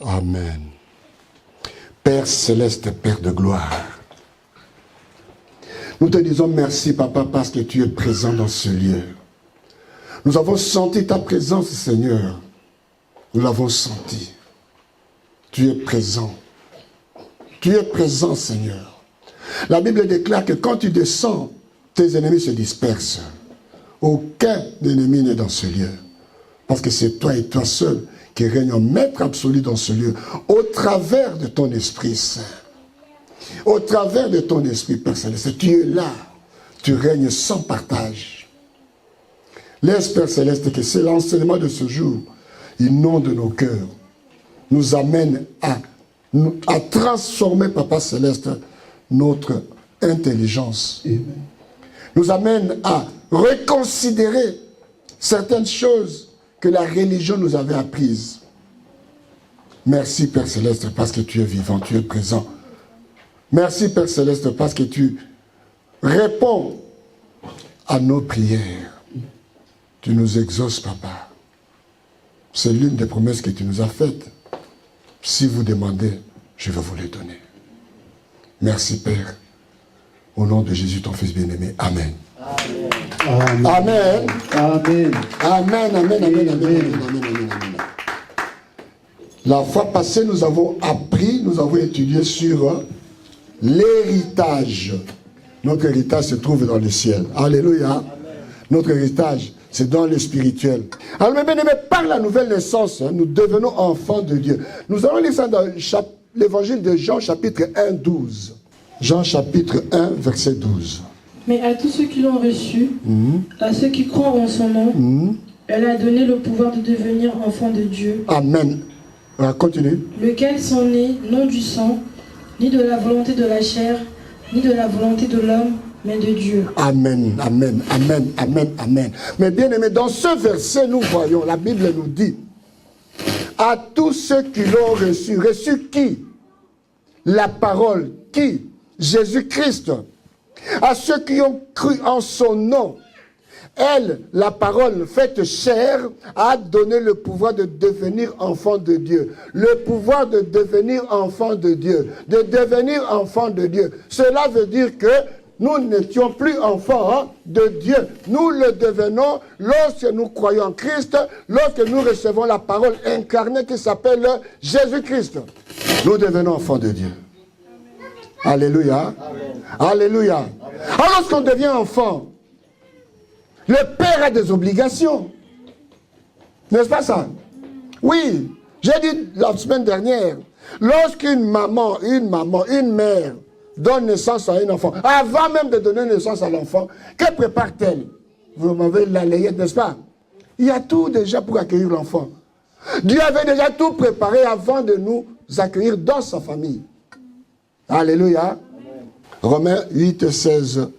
Amen. Père céleste, Père de gloire, nous te disons merci, Papa, parce que tu es présent dans ce lieu. Nous avons senti ta présence, Seigneur. Nous l'avons senti. Tu es présent. Tu es présent, Seigneur. La Bible déclare que quand tu descends, tes ennemis se dispersent. Aucun ennemi n'est dans ce lieu. Parce que c'est toi et toi seul qui règne en maître absolu dans ce lieu, au travers de ton Esprit Saint. Au travers de ton Esprit, Père Céleste, tu es là, tu règnes sans partage. Laisse, Père Céleste, que c'est l'enseignement de ce jour, inonde nos cœurs, nous amène à transformer, Papa Céleste, notre intelligence. Amen. Nous amène à reconsidérer certaines choses que la religion nous avait apprises. Merci, Père Céleste, parce que tu es vivant, tu es présent. Merci, Père Céleste, parce que tu réponds à nos prières. Tu nous exauces, Papa. C'est l'une des promesses que tu nous as faites. Si vous demandez, je vais vous les donner. Merci, Père. Au nom de Jésus, ton Fils bien-aimé. Amen. Amen. Amen. Amen. Amen. Amen. Amen. Amen. La fois passée, nous avons appris, nous avons étudié sur l'héritage. Notre héritage se trouve dans le ciel. Alléluia. Amen. Notre héritage, c'est dans le spirituel. Alors, mes bien-aimés, par la nouvelle naissance, nous devenons enfants de Dieu. Nous allons lire ça dans l'évangile de Jean, chapitre 1, 12. Jean, chapitre 1, verset 12. Mais à tous ceux qui l'ont reçu, à ceux qui croient en son nom, elle a donné le pouvoir de devenir enfants de Dieu. Amen. Continue. Lequel sont nés non du sang, ni de la volonté de la chair, ni de la volonté de l'homme, mais de Dieu. Amen, amen, amen, amen, amen. Mais bien aimé, dans ce verset, nous voyons, la Bible nous dit, à tous ceux qui l'ont reçu, reçu qui? La parole, qui? Jésus-Christ. À ceux qui ont cru en son nom, elle, la parole faite chair, a donné le pouvoir de devenir enfant de Dieu. Le pouvoir de devenir enfant de Dieu. De devenir enfant de Dieu. Cela veut dire que nous n'étions plus enfants de Dieu. Nous le devenons lorsque nous croyons en Christ, lorsque nous recevons la parole incarnée qui s'appelle Jésus-Christ. Nous devenons enfants de Dieu. Alléluia. Amen. Alléluia. Amen. Alors lorsqu'on devient enfant, le père a des obligations. N'est-ce pas ça? Oui. J'ai dit la semaine dernière, lorsqu'une maman, une mère donne naissance à un enfant, avant même de donner naissance à l'enfant, que prépare-t-elle? Vous m'avez la layette, n'est-ce pas? Il y a tout déjà pour accueillir l'enfant. Dieu avait déjà tout préparé avant de nous accueillir dans sa famille. Alléluia. Amen. Romains 8, 16,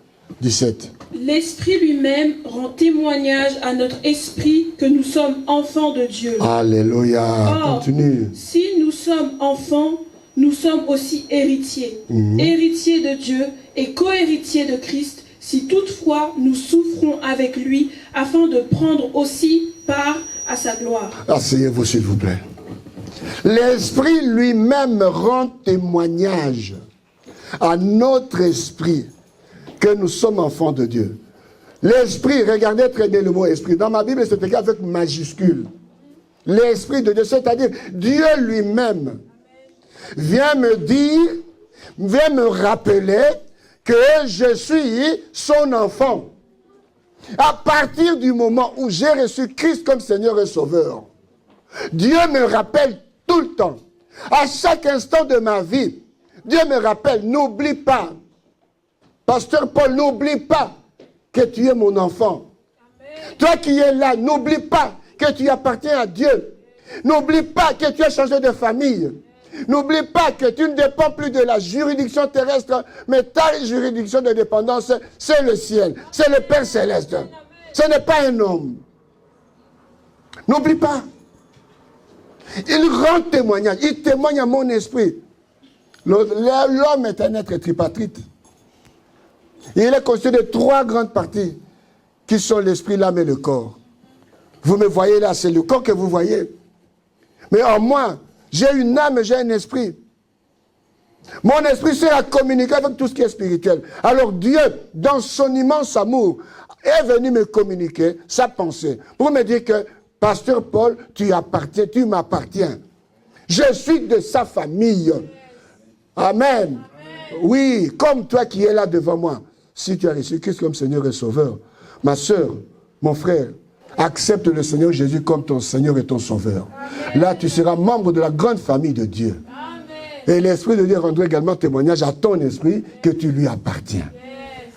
17. L'Esprit lui-même rend témoignage à notre esprit que nous sommes enfants de Dieu. Alléluia. Or, continue. Si nous sommes enfants, nous sommes aussi héritiers. Héritiers de Dieu et co-héritiers de Christ, si toutefois nous souffrons avec lui, afin de prendre aussi part à sa gloire. Asseyez-vous s'il vous plaît. L'Esprit lui-même rend témoignage à notre esprit que nous sommes enfants de Dieu. L'Esprit, regardez très bien le mot esprit. Dans ma Bible, c'est écrit avec majuscule. L'Esprit de Dieu, c'est-à-dire Dieu lui-même, vient me dire, vient me rappeler que je suis son enfant. À partir du moment où j'ai reçu Christ comme Seigneur et Sauveur, Dieu me rappelle tout le temps, à chaque instant de ma vie, Dieu me rappelle, n'oublie pas, Pasteur Paul, n'oublie pas que tu es mon enfant. Amen. Toi qui es là, n'oublie pas que tu appartiens à Dieu. N'oublie pas que tu as changé de famille. N'oublie pas que tu ne dépends plus de la juridiction terrestre, mais ta juridiction de dépendance, c'est le ciel, c'est le Père Céleste. Ce n'est pas un homme. N'oublie pas. Il rend témoignage, il témoigne à mon esprit. L'homme est un être tripartite. Il est constitué de 3 grandes parties qui sont l'esprit, l'âme et le corps. Vous me voyez là, c'est le corps que vous voyez. Mais en moi, J'ai une âme, j'ai un esprit. Mon esprit sert à communiquer avec tout ce qui est spirituel. Alors Dieu, dans son immense amour, est venu me communiquer sa pensée. Pour me dire que, Pasteur Paul, tu m'appartiens. Je suis de sa famille. Amen. Oui, comme toi qui es là devant moi. Si tu as reçu Christ comme Seigneur et Sauveur, ma soeur, mon frère, accepte le Seigneur Jésus comme ton Seigneur et ton Sauveur. Amen. Là, tu seras membre de la grande famille de Dieu. Amen. Et l'Esprit de Dieu rendra également témoignage à ton esprit que tu lui appartiens. Yes.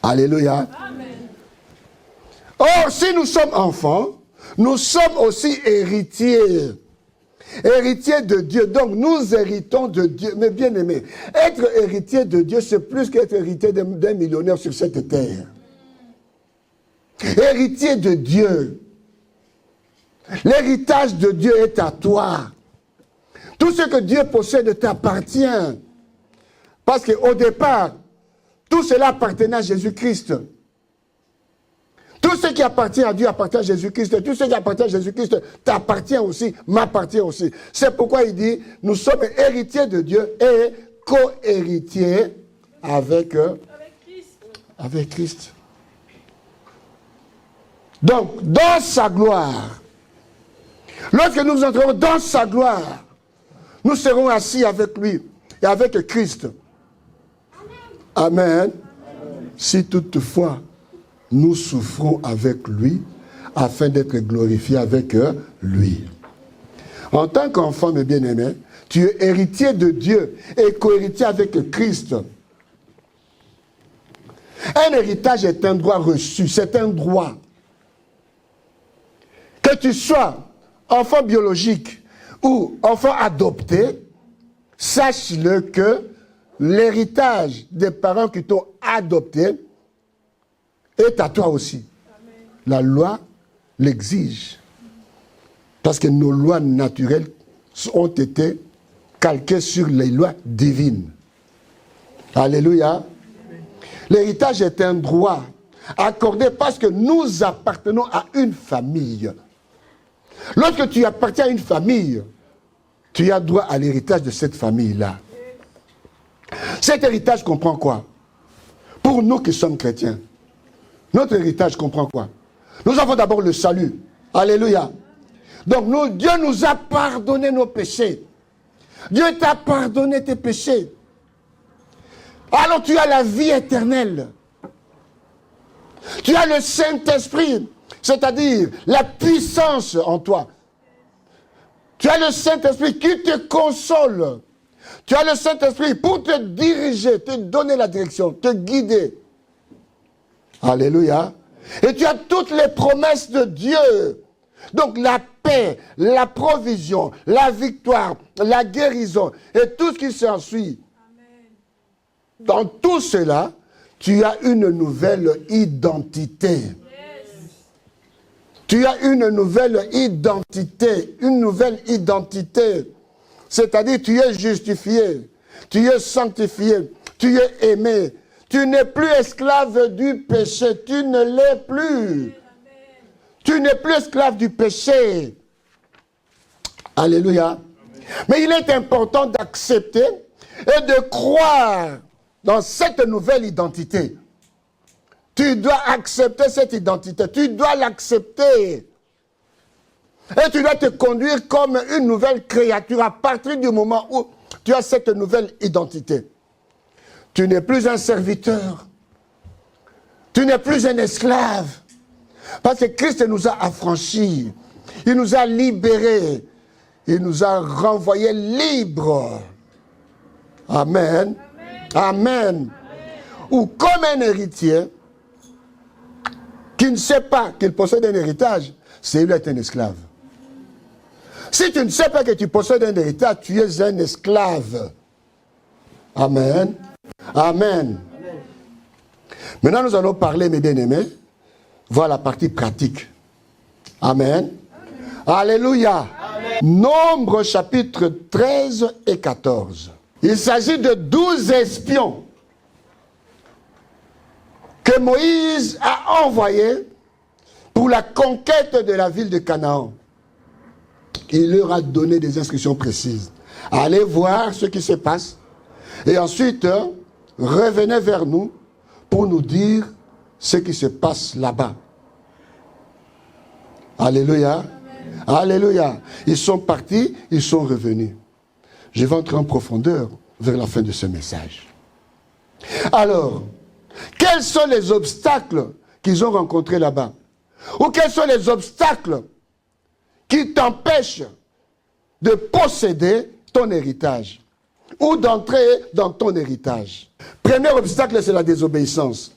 Alléluia. Amen. Or, si nous sommes enfants, nous sommes aussi héritiers. Héritiers de Dieu. Donc, nous héritons de Dieu. Mais bien aimé, être héritier de Dieu, c'est plus qu'être héritier d'un millionnaire sur cette terre. Héritier de Dieu. L'héritage de Dieu est à toi. Tout ce que Dieu possède t'appartient. Parce qu'au départ, tout cela appartenait à Jésus-Christ. Tout ce qui appartient à Dieu appartient à Jésus-Christ. Tout ce qui appartient à Jésus-Christ t'appartient aussi, m'appartient aussi. C'est pourquoi il dit, nous sommes héritiers de Dieu et co-héritiers avec Christ. Donc, dans sa gloire, lorsque nous entrerons dans sa gloire, nous serons assis avec lui et avec Christ. Amen. Amen. Si toutefois, nous souffrons avec lui, afin d'être glorifiés avec lui. En tant qu'enfant, mes bien-aimés, tu es héritier de Dieu et co-héritier avec Christ. Un héritage est un droit reçu, c'est un droit. Que tu sois enfant biologique ou enfant adopté, sache-le que l'héritage des parents qui t'ont adopté est à toi aussi. Amen. La loi l'exige. Parce que nos lois naturelles ont été calquées sur les lois divines. Alléluia. L'héritage est un droit accordé parce que nous appartenons à une famille. Lorsque tu appartiens à une famille, tu as droit à l'héritage de cette famille-là. Cet héritage comprend quoi? Pour nous qui sommes chrétiens, notre héritage comprend quoi? Nous avons d'abord le salut. Alléluia. Donc Dieu nous a pardonné nos péchés. Dieu t'a pardonné tes péchés. Alors tu as la vie éternelle. Tu as le Saint-Esprit, c'est-à-dire la puissance en toi. Tu as le Saint-Esprit qui te console. Tu as le Saint-Esprit pour te diriger, te donner la direction, te guider. Alléluia. Et tu as toutes les promesses de Dieu. Donc la paix, la provision, la victoire, la guérison et tout ce qui s'ensuit. Dans tout cela, tu as une nouvelle identité. Yes. Tu as une nouvelle identité. Une nouvelle identité. C'est-à-dire tu es justifié. Tu es sanctifié. Tu es aimé. Tu n'es plus esclave du péché. Tu ne l'es plus. Amen. Tu n'es plus esclave du péché. Alléluia. Amen. Mais il est important d'accepter et de croire dans cette nouvelle identité. Tu dois accepter cette identité. Tu dois l'accepter. Et tu dois te conduire comme une nouvelle créature à partir du moment où tu as cette nouvelle identité. Tu n'es plus un serviteur. Tu n'es plus un esclave. Parce que Christ nous a affranchis. Il nous a libérés. Il nous a renvoyés libres. Amen. Amen. Ou comme un héritier qui ne sait pas qu'il possède un héritage, c'est lui être un esclave. Si tu ne sais pas que tu possèdes un héritage, tu es un esclave. Amen. Amen. Maintenant, nous allons parler, mes bien-aimés, voir la partie pratique. Amen. Alléluia. Nombre chapitre 13 et 14. Il s'agit de 12 espions que Moïse a envoyés pour la conquête de la ville de Canaan. il leur a donné des instructions précises. Allez voir ce qui se passe. Et ensuite, revenez vers nous pour nous dire ce qui se passe là-bas. Alléluia. Amen. Alléluia. Ils sont partis, ils sont revenus. Je vais entrer en profondeur vers la fin de ce message. Alors, quels sont les obstacles qu'ils ont rencontrés là-bas? Ou quels sont les obstacles qui t'empêchent de posséder ton héritage ou d'entrer dans ton héritage? Premier obstacle, c'est la désobéissance.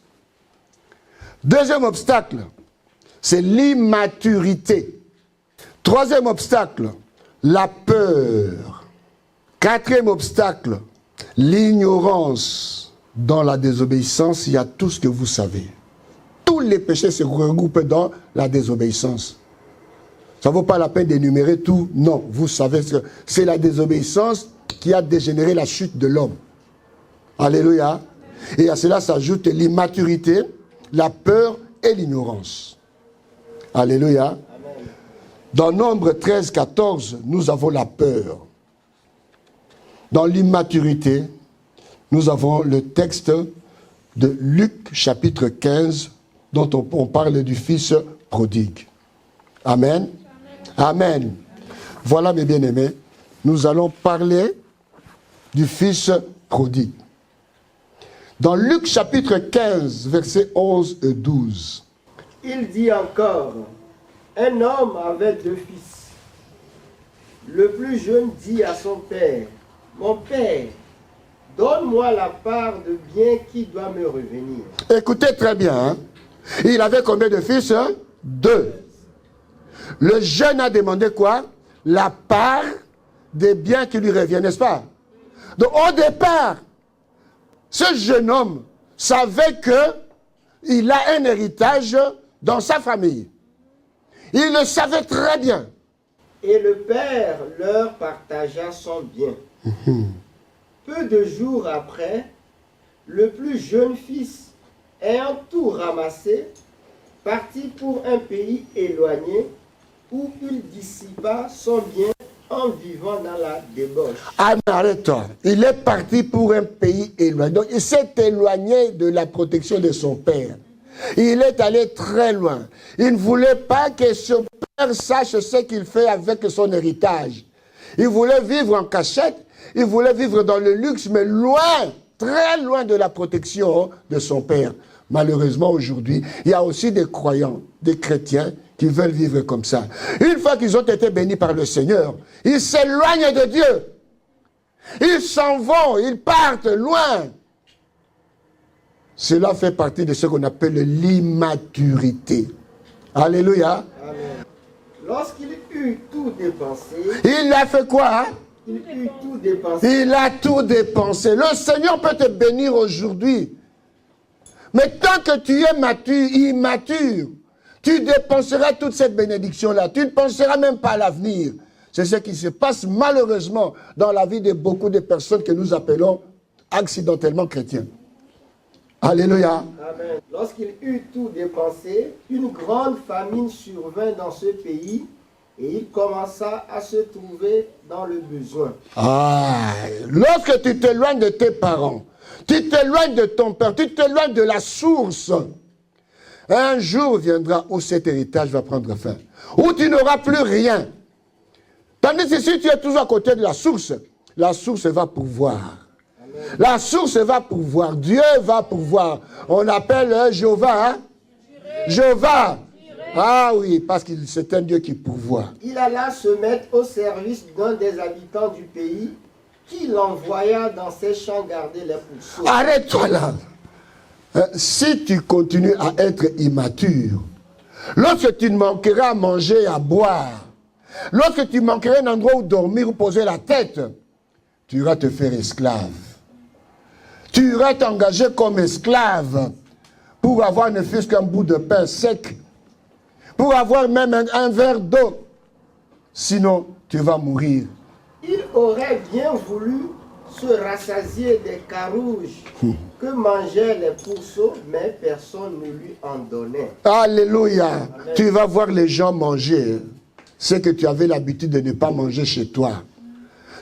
Deuxième obstacle, c'est l'immaturité. Troisième obstacle, la peur. Quatrième obstacle, l'ignorance. Dans la désobéissance, il y a tout ce que vous savez. Tous les péchés se regroupent dans la désobéissance. Ça ne vaut pas la peine d'énumérer tout. Non, vous savez que c'est la désobéissance qui a dégénéré la chute de l'homme. Alléluia. Et à cela s'ajoute l'immaturité, la peur et l'ignorance. Alléluia. Amen. Dans Nombre 13, 14, nous avons la peur. Dans l'immaturité, nous avons le texte de Luc chapitre 15 dont on parle du fils prodigue. Amen. Amen. Amen. Voilà mes bien-aimés, nous allons parler du fils prodigue. Dans Luc chapitre 15, versets 11 et 12. Il dit encore, un homme avait 2 fils. Le plus jeune dit à son père, mon père, donne-moi la part de bien qui doit me revenir. Écoutez très bien. Hein? Il avait combien de fils? 2. Le jeune a demandé quoi? La part des biens qui lui reviennent, n'est-ce pas? Donc au départ, ce jeune homme savait qu'il a un héritage dans sa famille. Il le savait très bien. Et le père leur partagea son bien. Peu de jours après, le plus jeune fils, ayant tout ramassé, partit pour un pays éloigné où il dissipa son bien en vivant dans la débauche. Ah, mais arrête-toi. Il est parti pour un pays éloigné. Donc, il s'est éloigné de la protection de son père. Il est allé très loin. Il ne voulait pas que son père sache ce qu'il fait avec son héritage. Il voulait vivre en cachette. Il voulait vivre dans le luxe, mais loin, très loin de la protection de son père. Malheureusement, aujourd'hui, il y a aussi des croyants, des chrétiens qui veulent vivre comme ça. Une fois qu'ils ont été bénis par le Seigneur, ils s'éloignent de Dieu. Ils s'en vont, ils partent loin. Cela fait partie de ce qu'on appelle l'immaturité. Alléluia. Amen. Lorsqu'il eut tout dépensé, il a fait quoi? Hein? Il eut tout dépensé. Il a tout dépensé. Le Seigneur peut te bénir aujourd'hui. Mais tant que tu es immature, tu dépenseras toute cette bénédiction-là. Tu ne penseras même pas à l'avenir. C'est ce qui se passe malheureusement dans la vie de beaucoup de personnes que nous appelons accidentellement chrétiens. Alléluia. Amen. Lorsqu'il eut tout dépensé, une grande famine survint dans ce pays et il commença à se trouver dans le besoin. Ah, lorsque tu t'éloignes de tes parents, tu t'éloignes de ton père, tu t'éloignes de la source, un jour viendra où cet héritage va prendre fin, où tu n'auras plus rien. Tandis que si tu es toujours à côté de la source va pourvoir. La source va pourvoir, Dieu va pourvoir. On appelle Jéhovah, hein? Jéhovah. Ah oui, parce que c'est un Dieu qui pourvoit. Il alla se mettre au service d'un des habitants du pays qui l'envoya dans ses champs garder les pourceaux. Arrête-toi là. Si tu continues à être immature, lorsque tu ne manqueras à manger et à boire, lorsque tu manqueras un endroit où dormir ou poser la tête, tu iras te faire esclave. Tu iras t'engager comme esclave pour avoir ne fût-ce qu'un bout de pain sec, pour avoir même un verre d'eau. Sinon, tu vas mourir. Il aurait bien voulu se rassasier des carouges que mangeaient les pourceaux, mais personne ne lui en donnait. Alléluia. Amen. Tu vas voir les gens manger. c'est que tu avais l'habitude de ne pas manger chez toi.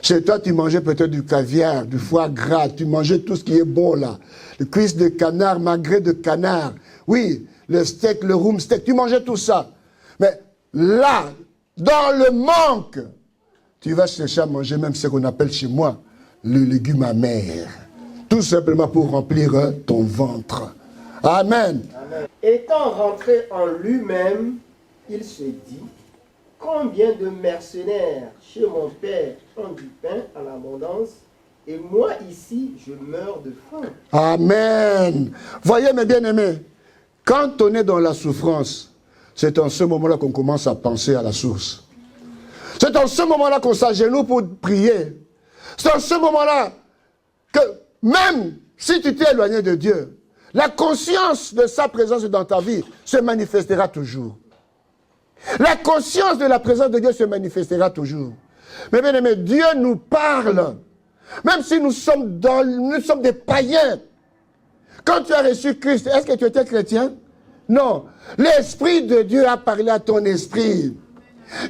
Chez toi, tu mangeais peut-être du caviar, du foie gras, tu mangeais tout ce qui est bon là. Les cuisses de canard, magret de canard. Oui, le steak, le room steak, tu mangeais tout ça. Mais là, dans le manque, tu vas chercher à manger même ce qu'on appelle chez moi le légume amer. Tout simplement pour remplir ton ventre. Amen. Amen. Étant rentré en lui-même, il se dit, combien de mercenaires chez mon père ont du pain en abondance, et moi ici, je meurs de faim. Amen. Voyez mes bien-aimés, quand on est dans la souffrance, c'est en ce moment-là qu'on commence à penser à la source. C'est en ce moment-là qu'on s'agenouille pour prier. C'est en ce moment-là que même si tu t'es éloigné de Dieu, la conscience de sa présence dans ta vie se manifestera toujours. La conscience de la présence de Dieu se manifestera toujours. Mais bien aimé, Dieu nous parle. Même si nous sommes des païens. Quand tu as reçu Christ, est-ce que tu étais chrétien? Non. L'Esprit de Dieu a parlé à ton esprit.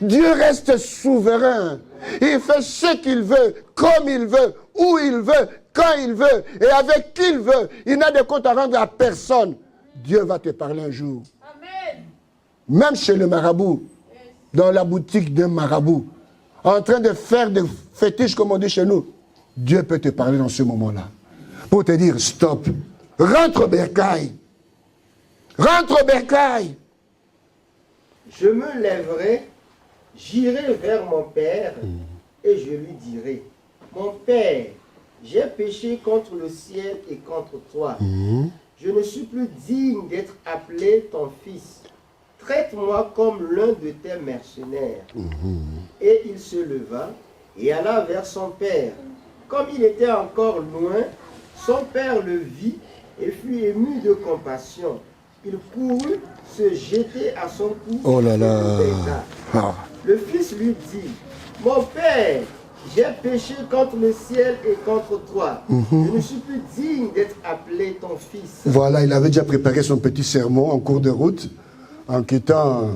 Dieu reste souverain. Il fait ce qu'il veut, comme il veut, où il veut, quand il veut, et avec qui il veut. Il n'a de compte à rendre à personne. Dieu va te parler un jour. Amen. Même chez le marabout, dans la boutique d'un marabout, en train de faire des fétiches, comme on dit chez nous, Dieu peut te parler dans ce moment-là. Pour te dire, stop, rentre au bercail. Rentre au bercail. Je me lèverai, j'irai vers mon père, et je lui dirai, mon père, j'ai péché contre le ciel et contre toi. Je ne suis plus digne d'être appelé ton fils. Traite-moi comme l'un de tes mercenaires. Et il se leva et alla vers son père. Comme il était encore loin, son père le vit et fut ému de compassion. Il courut se jeter à son cou. Oh là là. Le fils lui dit, mon père, j'ai péché contre le ciel et contre toi. Je ne suis plus digne d'être appelé ton fils. Voilà, il avait déjà préparé son petit sermon en cours de route, en quittant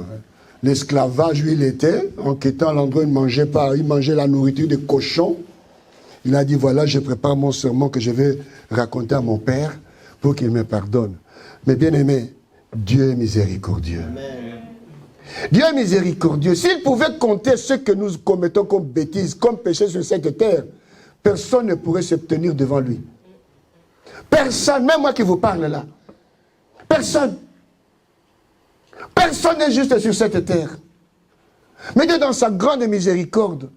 l'esclavage où il était, en quittant l'endroit où il mangeait pas, il mangeait la nourriture des cochons. Il a dit, voilà, je prépare mon sermon que je vais raconter à mon père pour qu'il me pardonne. Mais bien aimé, Dieu est miséricordieux. Amen. Dieu est miséricordieux. S'il pouvait compter ce que nous commettons comme bêtises, comme péché sur cette terre, personne ne pourrait se tenir devant lui. Personne, même moi qui vous parle là. Personne. Personne n'est juste sur cette terre. Mais Dieu, dans sa grande miséricorde,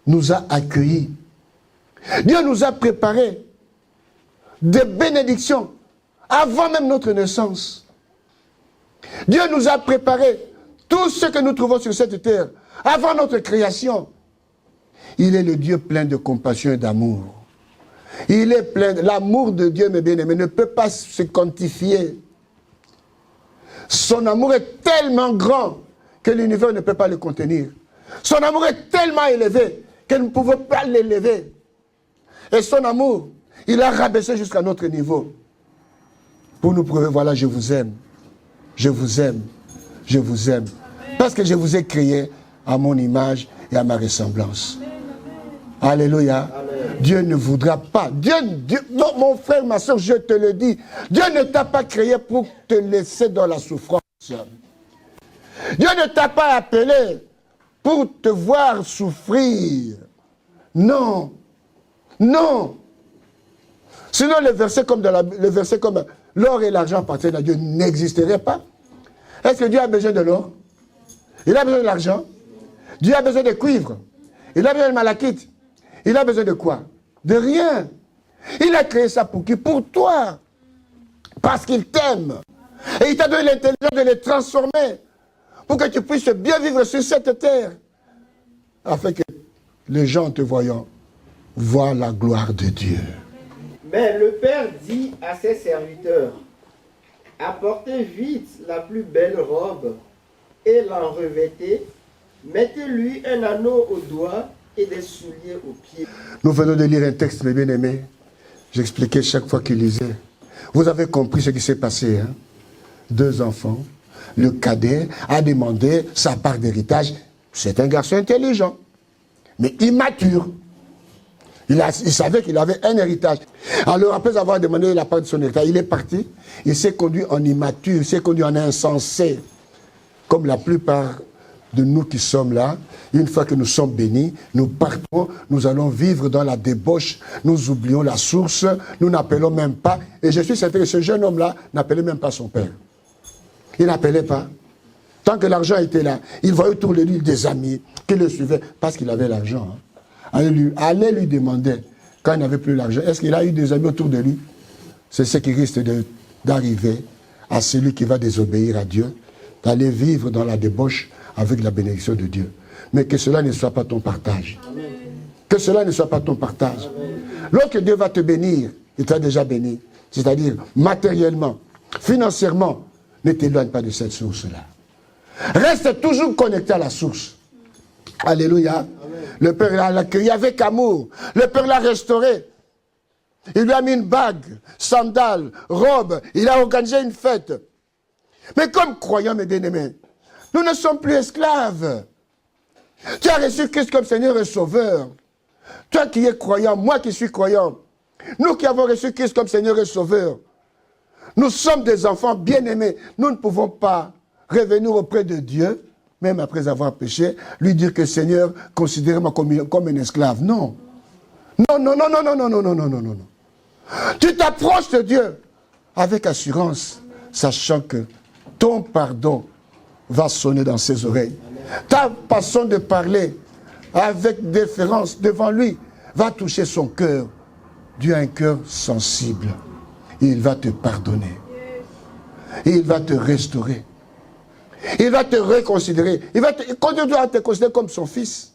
nous a accueillis. Dieu nous a préparé des bénédictions avant même notre naissance. Dieu nous a préparé tout ce que nous trouvons sur cette terre avant notre création. Il est le Dieu plein de compassion et d'amour. Il est plein de l'amour de Dieu, mes bien-aimés, ne peut pas se quantifier. Son amour est tellement grand que l'univers ne peut pas le contenir. Son amour est tellement élevé que nous ne pouvons pas l'élever. Et son amour, il a rabaissé jusqu'à notre niveau. Pour nous prouver, voilà, je vous aime. Je vous aime. Je vous aime. Parce que je vous ai créé à mon image et à ma ressemblance. Alléluia. Amen. Dieu ne voudra pas. Non, mon frère, ma soeur, je te le dis. Dieu ne t'a pas créé pour te laisser dans la souffrance. Dieu ne t'a pas appelé pour te voir souffrir. Non. Non. Sinon, le verset comme l'or et l'argent appartiennent à Dieu n'existerait pas. Est-ce que Dieu a besoin de l'or? Il a besoin de l'argent. Dieu a besoin de cuivre. Il a besoin de malachite. Il a besoin de quoi? De rien. Il a créé ça pour qui? Pour toi. Parce qu'il t'aime. Et il t'a donné l'intelligence de les transformer. Pour que tu puisses bien vivre sur cette terre. Afin que les gens te voyant voient la gloire de Dieu. Mais le Père dit à ses serviteurs, apportez vite la plus belle robe et l'en revêtez, mettez-lui un anneau au doigt et des souliers aux pieds. Nous venons de lire un texte, mes bien-aimés. J'expliquais chaque fois qu'il lisait. Vous avez compris ce qui s'est passé, hein? 2 enfants. le cadet, a demandé sa part d'héritage. C'est un garçon intelligent, mais immature. Il savait qu'il avait un héritage. Alors, après avoir demandé la part de son héritage, il est parti. Il s'est conduit en immature, il s'est conduit en insensé. Comme la plupart de nous qui sommes là, une fois que nous sommes bénis, nous partons, nous allons vivre dans la débauche, nous oublions la source, nous n'appelons même pas. Et je suis certain que ce jeune homme-là n'appelait même pas son père. Il n'appelait pas. Tant que l'argent était là, il voyait autour de lui des amis qui le suivaient parce qu'il avait l'argent. Allez lui demander, quand il n'avait plus l'argent, est-ce qu'il a eu des amis autour de lui? C'est ce qui risque d'arriver à celui qui va désobéir à Dieu, d'aller vivre dans la débauche avec la bénédiction de Dieu. Mais que cela ne soit pas ton partage. Amen. Que cela ne soit pas ton partage. Amen. Lorsque Dieu va te bénir, il t'a déjà béni, c'est-à-dire matériellement, financièrement, ne t'éloigne pas de cette source-là. Reste toujours connecté à la source. Alléluia. Amen. Le Père l'a accueilli avec amour. Le Père l'a restauré. Il lui a mis une bague, sandales, robe. Il a organisé une fête. Mais comme croyants, mes bien-aimés, nous ne sommes plus esclaves. Tu as reçu Christ comme Seigneur et Sauveur. Toi qui es croyant, moi qui suis croyant. Nous qui avons reçu Christ comme Seigneur et Sauveur. Nous sommes des enfants bien-aimés. Nous ne pouvons pas revenir auprès de Dieu, même après avoir péché, lui dire que Seigneur, considère-moi comme un esclave. Non. Non, non, non, non, non, non, non, non, non, non, non. Tu t'approches de Dieu avec assurance, sachant que ton pardon va sonner dans ses oreilles. Ta façon de parler avec déférence devant lui va toucher son cœur. Dieu a un cœur sensible. Il va te pardonner. Il va te restaurer. Il va te reconsidérer. Il va continuer à te considérer comme son fils.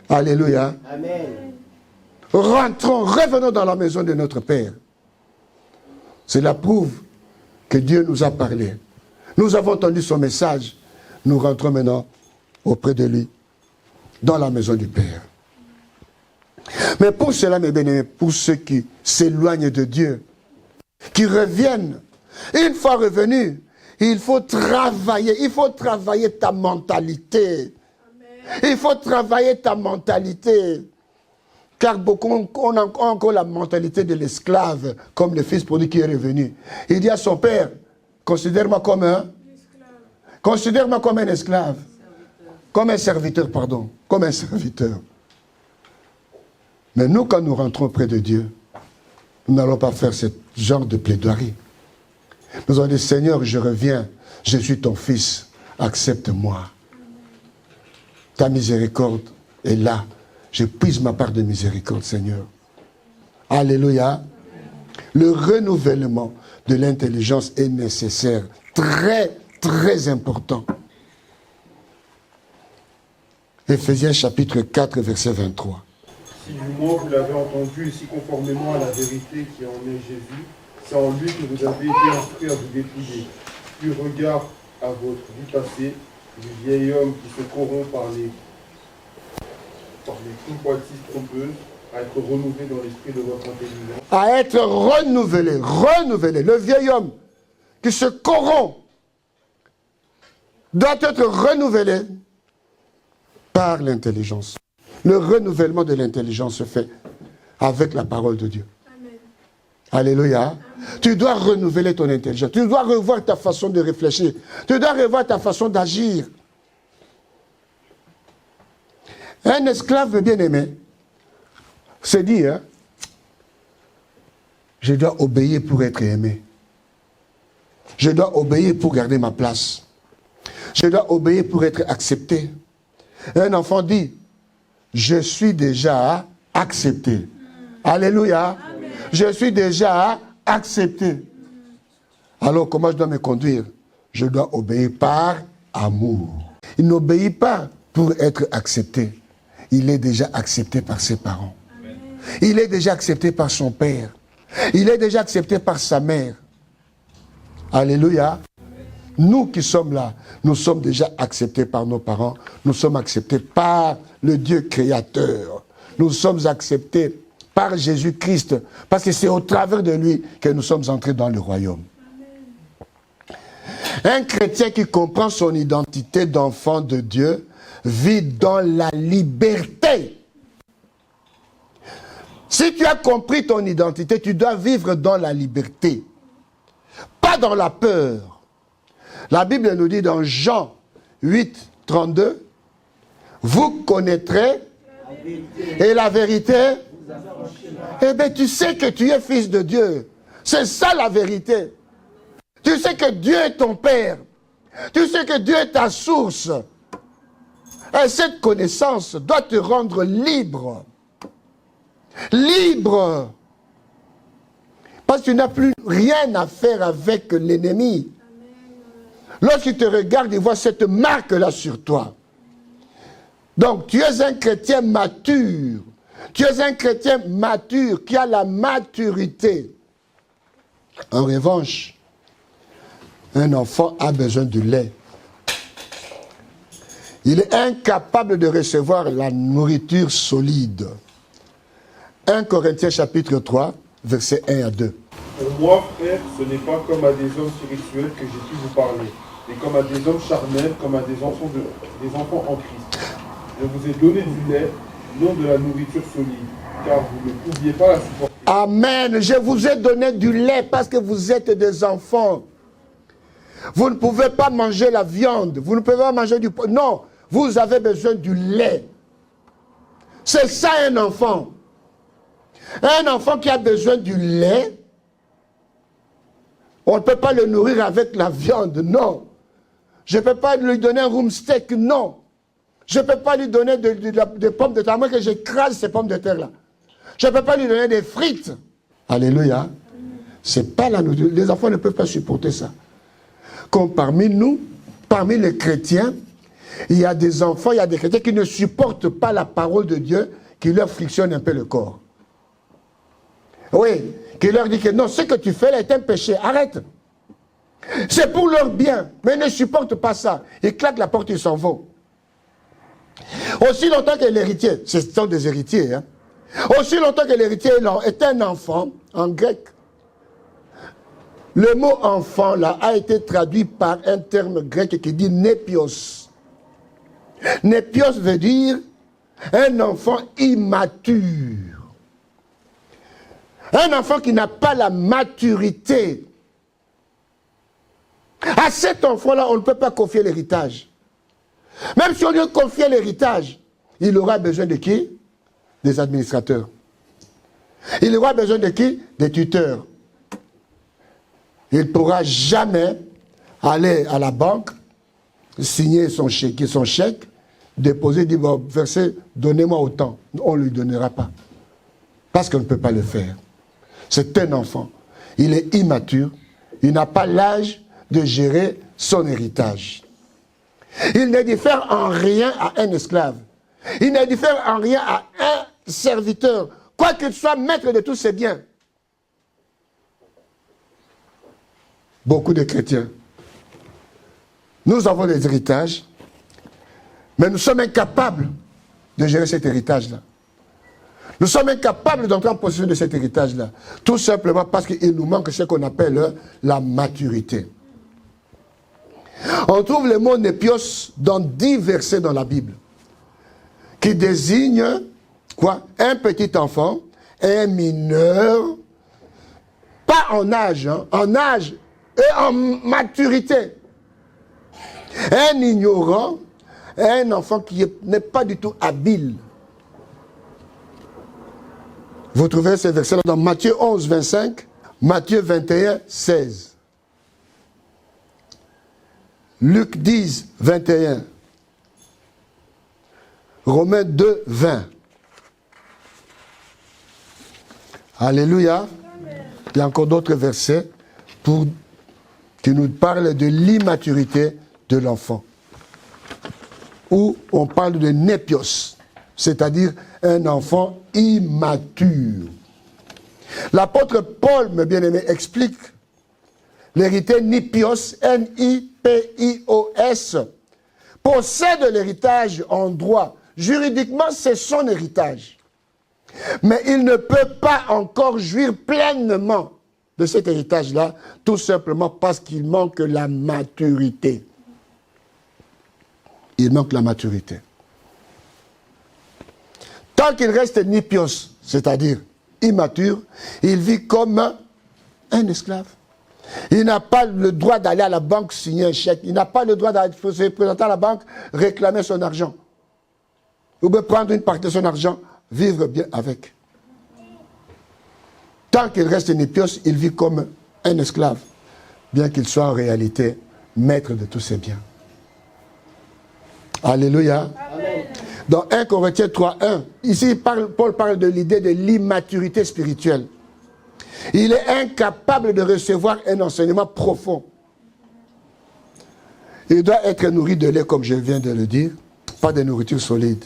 Alléluia. Amen. Rentrons, revenons dans la maison de notre Père. Cela prouve que Dieu nous a parlé. Nous avons entendu son message. Nous rentrons maintenant auprès de lui, dans la maison du Père. Mais pour cela, mes bien-aimés, pour ceux qui s'éloignent de Dieu, qui reviennent, une fois revenus, il faut travailler ta mentalité. Amen. Il faut travailler ta mentalité. Car beaucoup ont encore la mentalité de l'esclave, comme le fils prodigue qui est revenu. Il dit à son père, considère-moi comme un esclave. Comme un serviteur, pardon. Comme un serviteur. Mais nous, quand nous rentrons près de Dieu, nous n'allons pas faire ce genre de plaidoirie. Nous allons dire, Seigneur, je reviens, je suis ton fils, accepte-moi. Ta miséricorde est là. Je puise ma part de miséricorde, Seigneur. Alléluia. Le renouvellement de l'intelligence est nécessaire. Très, très important. Éphésiens chapitre 4, verset 23. Si du moins vous l'avez entendu, et si conformément à la vérité qui en est Jésus, c'est en lui que vous avez été instruits à vous dépouiller. Plus regard à votre vie passée, du vieil homme qui se corrompt par les convoitises trompeuses, à être renouvelé dans l'esprit de votre intelligence. À être renouvelé. Le vieil homme qui se corrompt doit être renouvelé par l'intelligence. Le renouvellement de l'intelligence se fait avec la parole de Dieu. Amen. Alléluia. Amen. Tu dois renouveler ton intelligence. Tu dois revoir ta façon de réfléchir. Tu dois revoir ta façon d'agir. Un esclave bien-aimé se dit, je dois obéir pour être aimé. Je dois obéir pour garder ma place. Je dois obéir pour être accepté. Un enfant dit, je suis déjà accepté. Alléluia. Amen. Je suis déjà accepté. Alors comment je dois me conduire? Je dois obéir par amour. Il n'obéit pas pour être accepté. Il est déjà accepté par ses parents. Amen. Il est déjà accepté par son père. Il est déjà accepté par sa mère. Alléluia. Nous qui sommes là, nous sommes déjà acceptés par nos parents. Nous sommes acceptés par le Dieu créateur. Nous sommes acceptés par Jésus-Christ. Parce que c'est au travers de lui que nous sommes entrés dans le royaume. Un chrétien qui comprend son identité d'enfant de Dieu vit dans la liberté. Si tu as compris ton identité, tu dois vivre dans la liberté, pas dans la peur. La Bible nous dit dans Jean 8, 32, vous connaîtrez et la vérité. Eh bien, tu sais que tu es fils de Dieu. C'est ça la vérité. Tu sais que Dieu est ton Père. Tu sais que Dieu est ta source. Et cette connaissance doit te rendre libre. Libre. Parce que tu n'as plus rien à faire avec l'ennemi. Lorsqu'il te regarde, il voit cette marque-là sur toi. Donc, tu es un chrétien mature. Tu es un chrétien mature qui a la maturité. En revanche, un enfant a besoin du lait. Il est incapable de recevoir la nourriture solide. 1 Corinthiens chapitre 3, versets 1 à 2. Pour moi, frère, ce n'est pas comme à des hommes spirituels que j'ai pu vous parler, mais comme à des hommes charnels, comme à des enfants en Christ. Je vous ai donné du lait, non de la nourriture solide, car vous ne pouviez pas la supporter. Amen. Je vous ai donné du lait parce que vous êtes des enfants. Vous ne pouvez pas manger la viande. Vous ne pouvez pas manger du poisson. Non, vous avez besoin du lait. C'est ça un enfant. Un enfant qui a besoin du lait, on ne peut pas le nourrir avec la viande, non. Je ne peux pas lui donner un room steak, non. Je ne peux pas lui donner des pommes de terre, à moins que j'écrase ces pommes de terre-là. Je ne peux pas lui donner des frites. Alléluia. C'est pas la nourriture. Les enfants ne peuvent pas supporter ça. Comme parmi nous, parmi les chrétiens, il y a des enfants, il y a des chrétiens qui ne supportent pas la parole de Dieu, qui leur frictionne un peu le corps. Oui, qui leur dit que non, ce que tu fais là est un péché, arrête. C'est pour leur bien, mais ils ne supportent pas ça. Ils claquent la porte, ils s'en vont. Aussi longtemps que l'héritier, ce sont des héritiers, hein. Aussi longtemps que l'héritier est un enfant, en grec, le mot enfant là a été traduit par un terme grec qui dit népios. Népios veut dire un enfant immature. Un enfant qui n'a pas la maturité. À cet enfant-là, on ne peut pas confier l'héritage. Même si on lui confie l'héritage, il aura besoin de qui? Des administrateurs. Il aura besoin de qui? Des tuteurs. Il ne pourra jamais aller à la banque, signer son chèque, déposer, dire, bon, verser, donnez-moi autant. On ne lui donnera pas. Parce qu'on ne peut pas le faire. C'est un enfant. Il est immature. Il n'a pas l'âge de gérer son héritage. Il ne diffère en rien à un esclave. Il ne diffère en rien à un serviteur. Quoi qu'il soit maître de tous ses biens. Beaucoup de chrétiens. Nous avons des héritages, mais nous sommes incapables de gérer cet héritage-là. Nous sommes incapables d'entrer en possession de cet héritage-là. Tout simplement parce qu'il nous manque ce qu'on appelle la maturité. On trouve le mot népios dans 10 versets dans la Bible, qui désigne quoi? Un petit enfant, un mineur, pas en âge, hein, en âge et en maturité. Un ignorant, un enfant qui n'est pas du tout habile. Vous trouvez ces versets-là dans Matthieu 11, 25, Matthieu 21, 16. Luc 10, 21. Romains 2, 20. Alléluia. Il y a encore d'autres versets qui nous parlent de l'immaturité de l'enfant. Où on parle de népios, c'est-à-dire un enfant immature. L'apôtre Paul, mes bien-aimés, explique l'héritier Nipios, N-I-P-I-O-S, possède l'héritage en droit. Juridiquement, c'est son héritage. Mais il ne peut pas encore jouir pleinement de cet héritage-là, tout simplement parce qu'il manque la maturité. Il manque la maturité. Tant qu'il reste nipios, c'est-à-dire immature, il vit comme un esclave. Il n'a pas le droit d'aller à la banque signer un chèque. Il n'a pas le droit d'aller se présenter à la banque, réclamer son argent. Ou bien prendre une partie de son argent, vivre bien avec. Tant qu'il reste nipios, il vit comme un esclave, bien qu'il soit en réalité maître de tous ses biens. Alléluia. Amen. Dans 1 Corinthiens 3:1, ici Paul parle de l'idée de l'immaturité spirituelle. Il est incapable de recevoir un enseignement profond. Il doit être nourri de lait, comme je viens de le dire, pas de nourriture solide.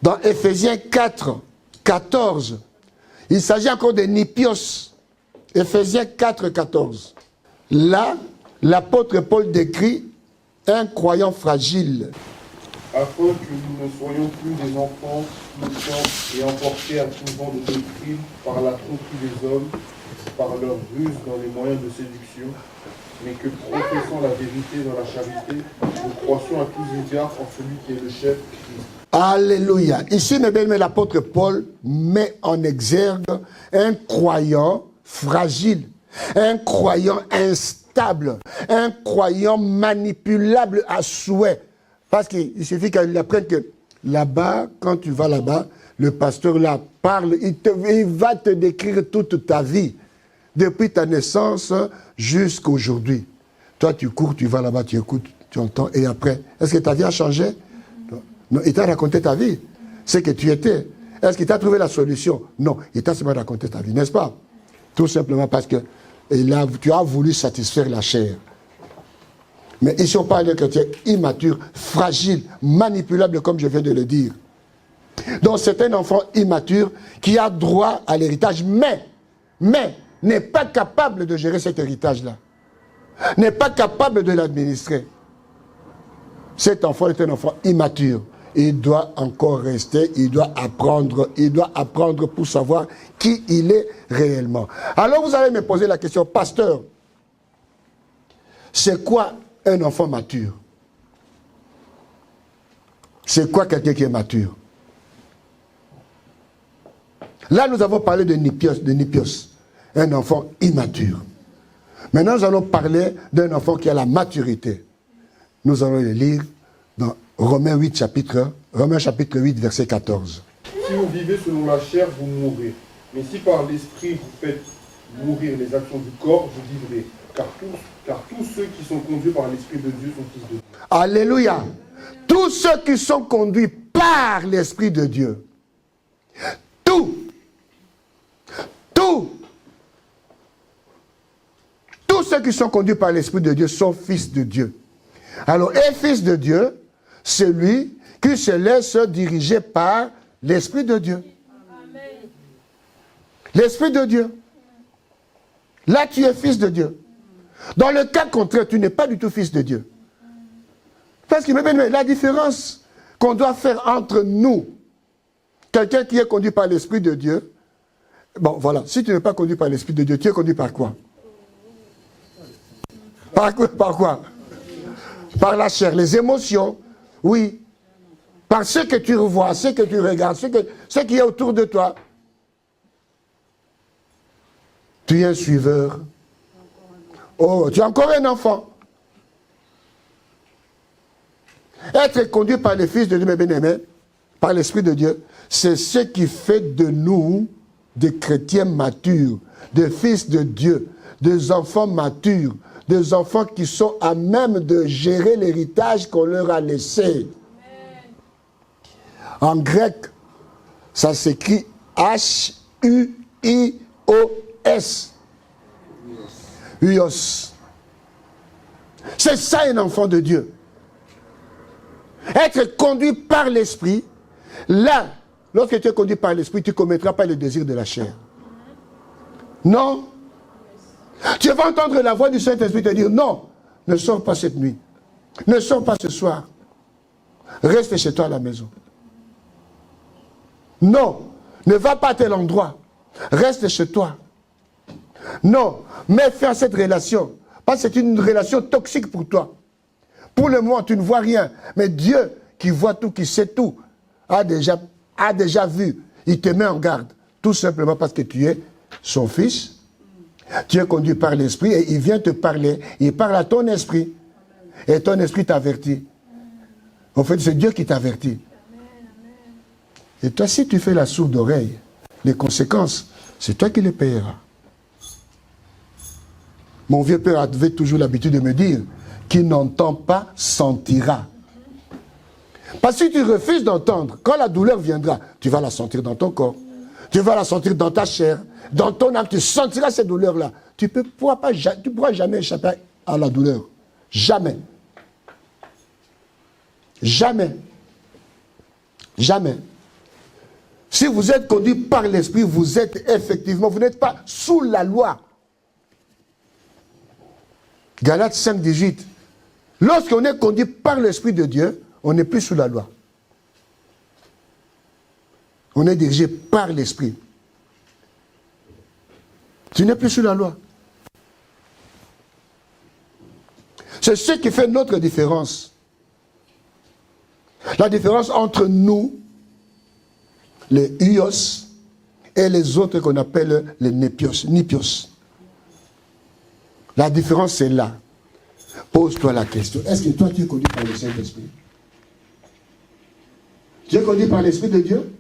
Dans Éphésiens 4:14, il s'agit encore de nipios. Éphésiens 4:14. Là, l'apôtre Paul décrit un croyant fragile. Afin que nous ne soyons plus des enfants flottants et emportés à tout vent de doctrine par la tromperie des hommes, par leur ruse dans les moyens de séduction, mais que professant la vérité dans la charité, nous croissions à tous égards en celui qui est le chef, Christ. Alléluia. Ici, l'apôtre Paul met en exergue un croyant fragile, un croyant instable, un croyant manipulable à souhait. Parce qu'il suffit qu'il apprenne que là-bas, quand tu vas là-bas, le pasteur là parle, il va te décrire toute ta vie, depuis ta naissance jusqu'aujourd'hui. Toi, tu cours, tu vas là-bas, tu écoutes, tu entends, et après, est-ce que ta vie a changé? Non, il t'a raconté ta vie, ce que tu étais. Est-ce qu'il t'a trouvé la solution? Non, il t'a seulement raconté ta vie, n'est-ce pas? Tout simplement parce que tu as voulu satisfaire la chair. Mais ici, on parle d'un chrétien immature, fragile, manipulable, comme je viens de le dire. Donc, c'est un enfant immature qui a droit à l'héritage, mais n'est pas capable de gérer cet héritage-là. N'est pas capable de l'administrer. Cet enfant est un enfant immature. Il doit encore rester, il doit apprendre pour savoir qui il est réellement. Alors, vous allez me poser la question, pasteur, c'est quoi un enfant mature? C'est quoi quelqu'un qui est mature? Là, nous avons parlé de nipios, un enfant immature. Maintenant, nous allons parler d'un enfant qui a la maturité. Nous allons le lire dans Romains chapitre 8, verset 14. Si vous vivez selon la chair, vous mourrez. Mais si par l'esprit vous faites mourir les actions du corps, vous vivrez. Car tous ceux qui sont conduits par l'Esprit de Dieu sont fils de Dieu. Alléluia. Tous ceux qui sont conduits par l'Esprit de Dieu. Tous ceux qui sont conduits par l'Esprit de Dieu sont fils de Dieu. Alors, un fils de Dieu, c'est lui qui se laisse diriger par l'Esprit de Dieu. L'Esprit de Dieu. Là, tu es fils de Dieu. Dans le cas contraire, tu n'es pas du tout fils de Dieu. Parce que la différence qu'on doit faire entre nous, quelqu'un qui est conduit par l'Esprit de Dieu, bon, voilà, si tu n'es pas conduit par l'Esprit de Dieu, tu es conduit par quoi? Par quoi? Par la chair, les émotions, oui. Par ce que tu revois, ce que tu regardes, ce qui est autour de toi. Tu es un suiveur. Oh, tu es encore un enfant. Être conduit par les fils de Dieu, mes bien-aimés, par l'Esprit de Dieu, c'est ce qui fait de nous des chrétiens matures, des fils de Dieu, des enfants matures, des enfants qui sont à même de gérer l'héritage qu'on leur a laissé. En grec, ça s'écrit H-U-I-O-S. Huios. C'est ça un enfant de Dieu. Être conduit par l'Esprit, là, lorsque tu es conduit par l'Esprit, tu ne commettras pas le désir de la chair. Non. Tu vas entendre la voix du Saint-Esprit te dire, non, ne sors pas cette nuit. Ne sors pas ce soir. Reste chez toi à la maison. Non, ne va pas à tel endroit. Reste chez toi. Non, mets fin à cette relation. Parce que c'est une relation toxique pour toi. Pour le moment, tu ne vois rien. Mais Dieu, qui voit tout, qui sait tout, a déjà vu. Il te met en garde. Tout simplement parce que tu es son fils. Tu es conduit par l'esprit et il vient te parler. Il parle à ton esprit. Et ton esprit t'avertit. En fait, c'est Dieu qui t'avertit. Et toi, si tu fais la sourde oreille, les conséquences, c'est toi qui les payeras. Mon vieux père avait toujours l'habitude de me dire, qui n'entend pas sentira. Parce que si tu refuses d'entendre, quand la douleur viendra, tu vas la sentir dans ton corps. Tu vas la sentir dans ta chair, dans ton âme, tu sentiras cette douleur-là. Tu ne pourras jamais échapper à la douleur. Jamais. Jamais. Jamais. Si vous êtes conduit par l'esprit, vous êtes effectivement, vous n'êtes pas sous la loi. Galates 5, 18. Lorsqu'on est conduit par l'Esprit de Dieu, on n'est plus sous la loi. On est dirigé par l'Esprit. Tu n'es plus sous la loi. C'est ce qui fait notre différence. La différence entre nous, les Huios, et les autres qu'on appelle les Nipios. La différence, c'est là. Pose-toi la question. Est-ce que toi, tu es conduit par le Saint-Esprit? Tu es conduit par l'Esprit de Dieu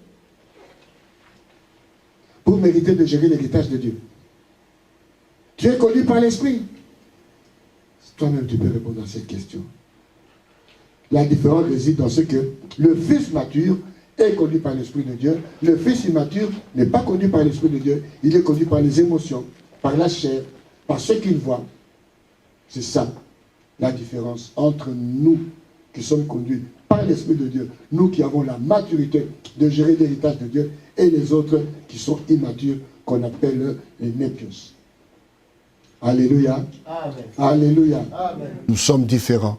pour mériter de gérer l'héritage de Dieu? Tu es conduit par l'Esprit? Toi-même, tu peux répondre à cette question. La différence réside dans ce que le fils mature est conduit par l'Esprit de Dieu. Le fils immature n'est pas conduit par l'Esprit de Dieu. Il est conduit par les émotions, par la chair, par ce qu'il voit. C'est ça, la différence entre nous qui sommes conduits par l'Esprit de Dieu, nous qui avons la maturité de gérer l'héritage de Dieu, et les autres qui sont immatures, qu'on appelle les népios. Alléluia. Amen. Alléluia. Amen. Nous sommes différents.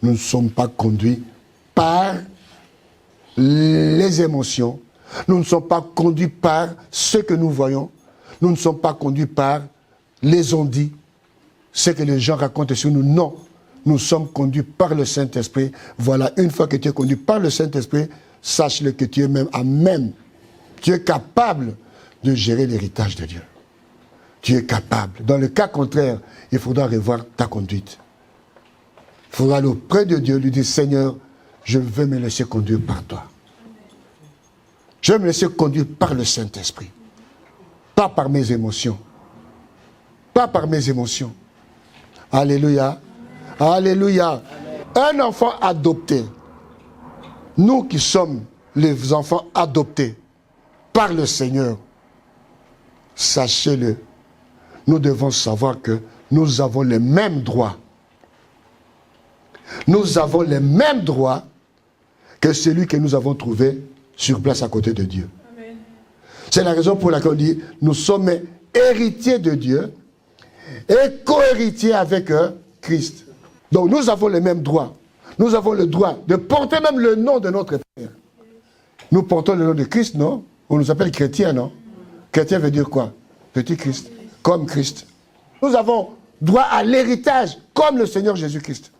Nous ne sommes pas conduits par les émotions. Nous ne sommes pas conduits par ce que nous voyons. Nous ne sommes pas conduits par les ondits, ce que les gens racontent sur nous. Non, nous sommes conduits par le Saint-Esprit. Voilà, une fois que tu es conduit par le Saint-Esprit, sache-le que tu es même à même. Tu es capable de gérer l'héritage de Dieu. Tu es capable. Dans le cas contraire, il faudra revoir ta conduite. Il faudra aller auprès de Dieu, lui dire, Seigneur, je veux me laisser conduire par toi. Je veux me laisser conduire par le Saint-Esprit. Pas par mes émotions. Pas par mes émotions. Alléluia. Alléluia. Un enfant adopté. Nous qui sommes les enfants adoptés par le Seigneur, sachez-le, nous devons savoir que nous avons les mêmes droits. Nous avons les mêmes droits que celui que nous avons trouvé sur place à côté de Dieu. Amen. C'est la raison pour laquelle on dit, nous sommes héritiers de Dieu et co-héritiers avec Christ. Donc nous avons les mêmes droits. Nous avons le droit de porter même le nom de notre Père. Nous portons le nom de Christ, non? On nous appelle chrétiens, non? Chrétien veut dire quoi? Petit Christ, comme Christ. Nous avons droit à l'héritage, comme le Seigneur Jésus-Christ.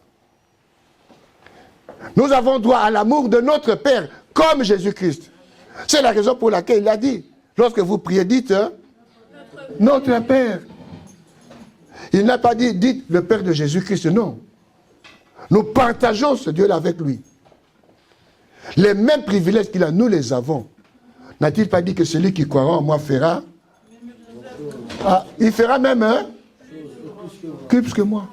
Nous avons droit à l'amour de notre Père, comme Jésus-Christ. C'est la raison pour laquelle il a dit, lorsque vous priez, dites notre Père. Il n'a pas dit, dites le Père de Jésus-Christ, non. Nous partageons ce Dieu-là avec lui. Les mêmes privilèges qu'il a, nous les avons. N'a-t-il pas dit que celui qui croira en moi fera? Ah, il fera même plus que moi.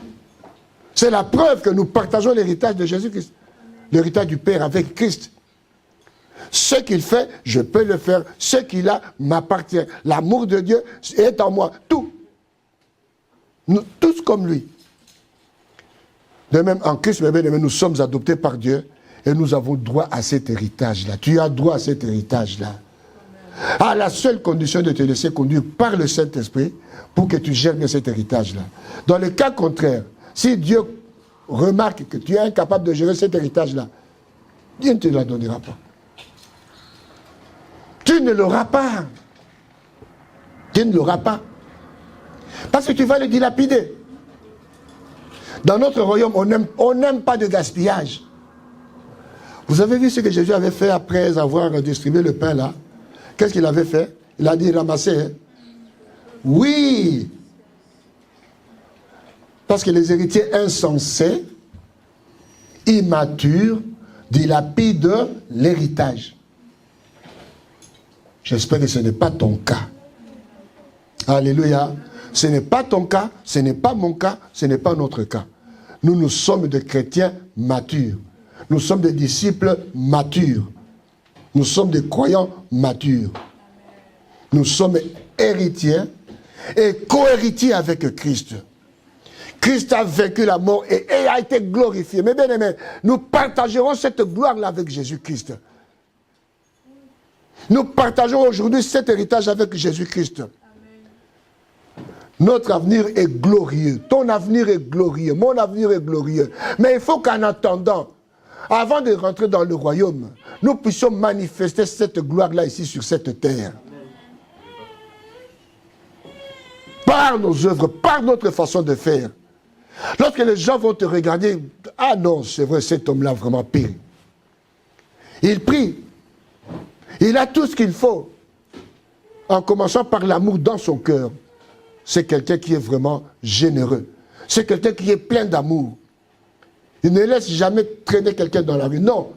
C'est la preuve que nous partageons l'héritage de Jésus-Christ. L'héritage du Père avec Christ. Ce qu'il fait, je peux le faire. Ce qu'il a m'appartient. L'amour de Dieu est en moi. Tout. Nous, tous comme lui. De même, en Christ, nous sommes adoptés par Dieu et nous avons droit à cet héritage-là. Tu as droit à cet héritage-là. À la seule condition de te laisser conduire par le Saint-Esprit pour que tu gères bien cet héritage-là. Dans le cas contraire, si Dieu remarque que tu es incapable de gérer cet héritage-là, Dieu ne te la donnera pas. Tu ne l'auras pas. Tu ne l'auras pas. Parce que tu vas le dilapider. Dans notre royaume, on n'aime pas de gaspillage. Vous avez vu ce que Jésus avait fait après avoir distribué le pain là? Qu'est-ce qu'il avait fait? Il a dit ramasser. Hein? Oui. Parce que les héritiers insensés, immatures, dilapident l'héritage. J'espère que ce n'est pas ton cas. Alléluia. Ce n'est pas ton cas, ce n'est pas mon cas, ce n'est pas notre cas. Nous sommes des chrétiens matures. Nous sommes des disciples matures. Nous sommes des croyants matures. Nous sommes héritiers et co-héritiers avec Christ. Christ a vaincu la mort et a été glorifié. Mais bien aimés, nous partagerons cette gloire-là avec Jésus-Christ. Nous partageons aujourd'hui cet héritage avec Jésus-Christ. Notre avenir est glorieux. Ton avenir est glorieux. Mon avenir est glorieux. Mais il faut qu'en attendant, avant de rentrer dans le royaume, nous puissions manifester cette gloire-là ici sur cette terre. Par nos œuvres, par notre façon de faire. Lorsque les gens vont te regarder, ah non, c'est vrai, cet homme-là vraiment pire. Il prie. Il a tout ce qu'il faut. En commençant par l'amour dans son cœur. C'est quelqu'un qui est vraiment généreux. C'est quelqu'un qui est plein d'amour. Il ne laisse jamais traîner quelqu'un dans la rue. Non.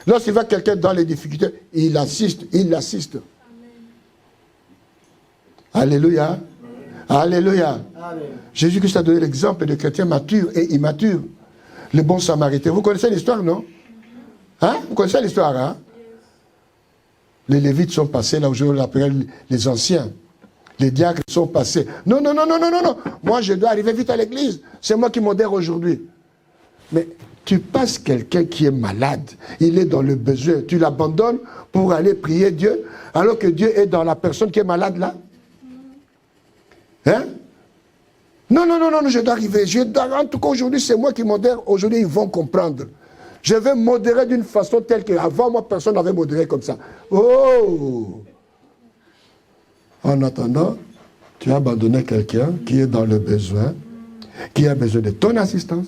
Lorsqu'il voit quelqu'un dans les difficultés, il l'assiste. Alléluia. Alléluia. Jésus-Christ a donné l'exemple de chrétiens matures et immatures. Le bon samaritain. Vous connaissez l'histoire, non? Hein? Vous connaissez l'histoire, hein? Les Lévites sont passés là où je l'appelle les anciens. Les diacres sont passés. Non. Moi, je dois arriver vite à l'église. C'est moi qui modère aujourd'hui. Mais tu passes quelqu'un qui est malade. Il est dans le besoin. Tu l'abandonnes pour aller prier Dieu, alors que Dieu est dans la personne qui est malade là. Hein? Non, je dois arriver. En tout cas, aujourd'hui, c'est moi qui modère. Aujourd'hui, ils vont comprendre. Je vais modérer d'une façon telle qu'avant, moi, personne n'avait modéré comme ça. Oh! En attendant, tu as abandonné quelqu'un qui est dans le besoin, qui a besoin de ton assistance,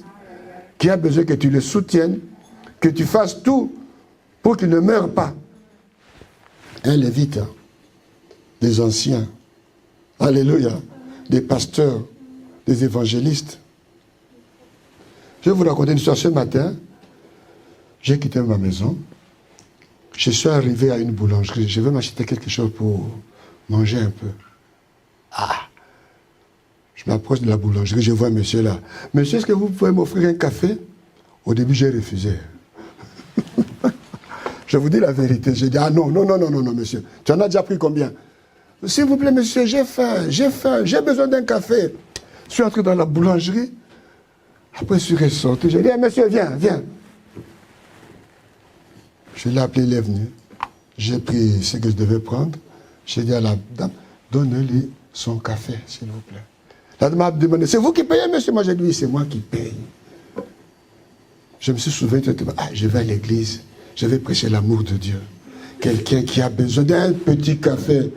qui a besoin que tu le soutiennes, que tu fasses tout pour qu'il ne meure pas. Un lévite, des anciens, alléluia, des pasteurs, des évangélistes. Je vais vous raconter une histoire ce matin. J'ai quitté ma maison. Je suis arrivé à une boulangerie. Je vais m'acheter quelque chose pour manger un peu. Ah! Je m'approche de la boulangerie, je vois un monsieur là. Monsieur, est-ce que vous pouvez m'offrir un café? Au début, j'ai refusé. Je vous dis la vérité. J'ai dit, ah non, monsieur. Tu en as déjà pris combien? S'il vous plaît, monsieur, j'ai faim, j'ai besoin d'un café. Je suis entré dans la boulangerie. Après, je suis ressorti. J'ai dit, hey, monsieur, viens. Je l'ai appelé, il est venu. J'ai pris ce que je devais prendre. J'ai dit à la dame, donnez-lui son café, s'il vous plaît. La dame m'a demandé, c'est vous qui payez, monsieur? Moi, j'ai dit, oui, c'est moi qui paye. Je me suis souvenu, je vais à l'église, je vais prêcher l'amour de Dieu. Quelqu'un qui a besoin d'un petit café,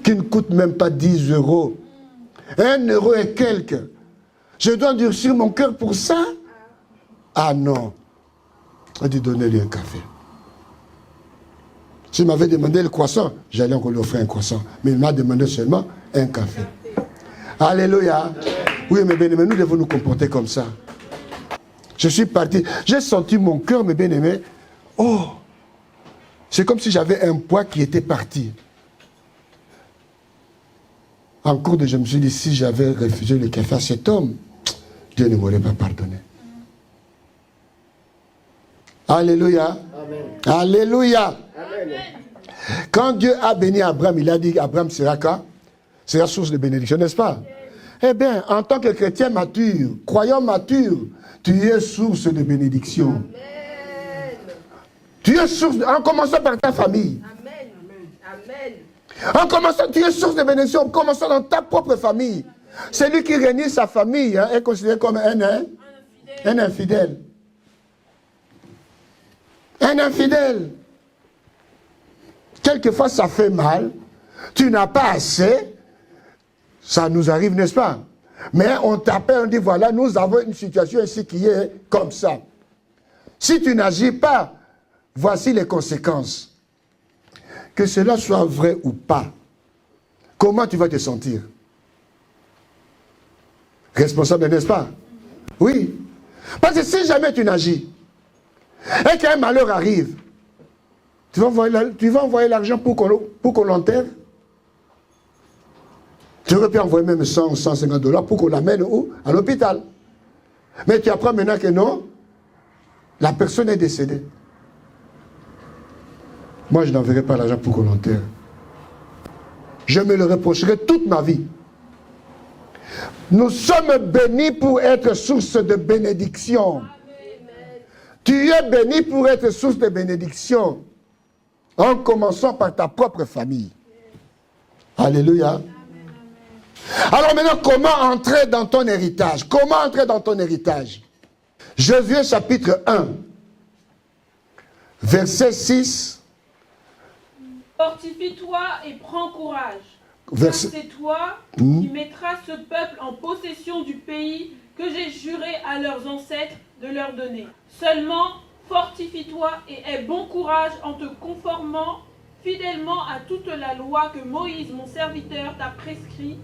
qui ne coûte même pas 10 €. 1 € et quelques. Je dois endurcir mon cœur pour ça? Ah non. Il a dit, donnez-lui un café. S'il m'avait demandé le croissant, j'allais encore lui offrir un croissant. Mais il m'a demandé seulement un café. Alléluia. Oui, mes bien-aimés, nous devons nous comporter comme ça. Je suis parti. J'ai senti mon cœur, mes bien-aimés. Oh! C'est comme si j'avais un poids qui était parti. En cours de, je me suis dit, si j'avais refusé le café à cet homme, Dieu ne m'aurait pas pardonné. Alléluia. Amen. Alléluia. Amen. Quand Dieu a béni Abraham, il a dit qu'Abraham sera quoi? Sera source de bénédiction, n'est-ce pas? Eh bien, en tant que chrétien mature, croyant mature, tu es source de bénédiction. Amen. Tu es source, en commençant par ta famille. Amen. Amen. En commençant, tu es source de bénédiction, en commençant dans ta propre famille. Celui qui réunit sa famille est considéré comme un infidèle. Un infidèle. Quelquefois, ça fait mal. Tu n'as pas assez. Ça nous arrive, n'est-ce pas? Mais on t'appelle, on dit, voilà, nous avons une situation ici qui est comme ça. Si tu n'agis pas, voici les conséquences. Que cela soit vrai ou pas, comment tu vas te sentir? Responsable, n'est-ce pas? Oui. Parce que si jamais tu n'agis, et qu'un malheur arrive, tu vas envoyer l'argent pour qu'on l'enterre? Tu aurais pu envoyer même 100 ou 150 $ pour qu'on l'amène où? À l'hôpital. Mais tu apprends maintenant que non, la personne est décédée. Moi, je n'enverrai pas l'argent pour qu'on l'enterre. Je me le reprocherai toute ma vie. Nous sommes bénis pour être source de bénédiction. Tu es béni pour être source de bénédiction. En commençant par ta propre famille. Alléluia. Alors maintenant, comment entrer dans ton héritage? Comment entrer dans ton héritage? Josué chapitre 1, verset 6. Fortifie-toi et prends courage. Verset... Car c'est toi qui mettras ce peuple en possession du pays que j'ai juré à leurs ancêtres de leur donner. Seulement, fortifie-toi et aie bon courage en te conformant fidèlement à toute la loi que Moïse, mon serviteur, t'a prescrite,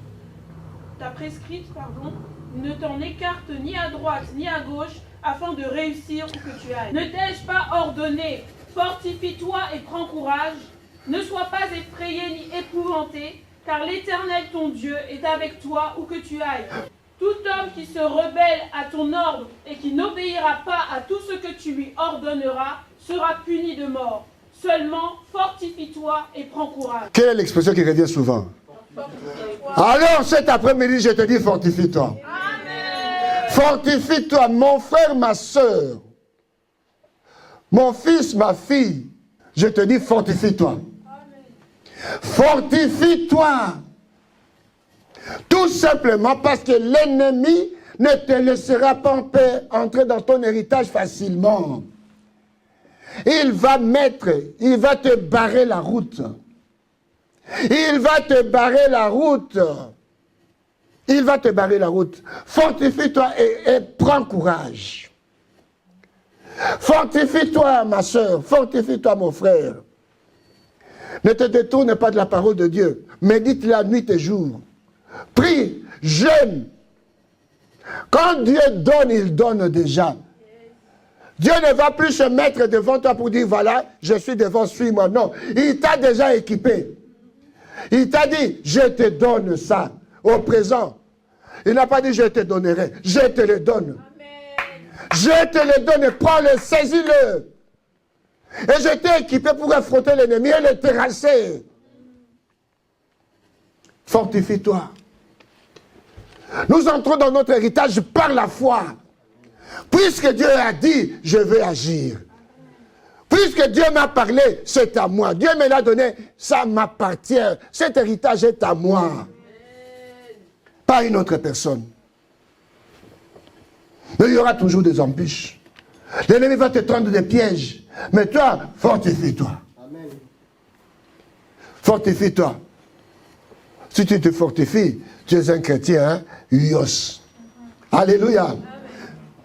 ne t'en écarte ni à droite ni à gauche, afin de réussir où que tu ailles. Ne t'ai-je pas ordonné, fortifie-toi et prends courage, ne sois pas effrayé ni épouvanté, car l'Éternel ton Dieu est avec toi où que tu ailles. Tout homme qui se rebelle à ton ordre et qui n'obéira pas à tout ce que tu lui ordonneras sera puni de mort. Seulement, fortifie-toi et prends courage. Quelle est l'expression qui revient souvent? Alors cet après-midi, je te dis fortifie-toi. Fortifie-toi, mon frère, ma soeur, mon fils, ma fille. Je te dis fortifie-toi. Fortifie-toi. Tout simplement parce que l'ennemi ne te laissera pas en paix entrer dans ton héritage facilement. Il va te barrer la route. Il va te barrer la route. Il va te barrer la route. Fortifie-toi et prends courage. Fortifie-toi, ma soeur. Fortifie-toi, mon frère. Ne te détourne pas de la parole de Dieu. Médite la nuit et jour. Prie, jeûne. Quand Dieu donne, il donne déjà. Dieu ne va plus se mettre devant toi pour dire, voilà, je suis devant, suis-moi. Non, il t'a déjà équipé. Il t'a dit, je te donne ça au présent. Il n'a pas dit, je te donnerai. Je te le donne. Amen. Je te le donne. Prends-le, saisis-le. Et je t'ai équipé pour affronter l'ennemi et le terrasser. Fortifie-toi. Nous entrons dans notre héritage par la foi. Puisque Dieu a dit, je vais agir. Puisque Dieu m'a parlé, c'est à moi. Dieu me l'a donné, ça m'appartient. Cet héritage est à moi. Pas une autre personne. Mais il y aura toujours des embûches. L'ennemi va te tendre des pièges. Mais toi, fortifie-toi. Fortifie-toi. Si tu te fortifies, tu es un chrétien, hein? Ios. Alléluia. Amen.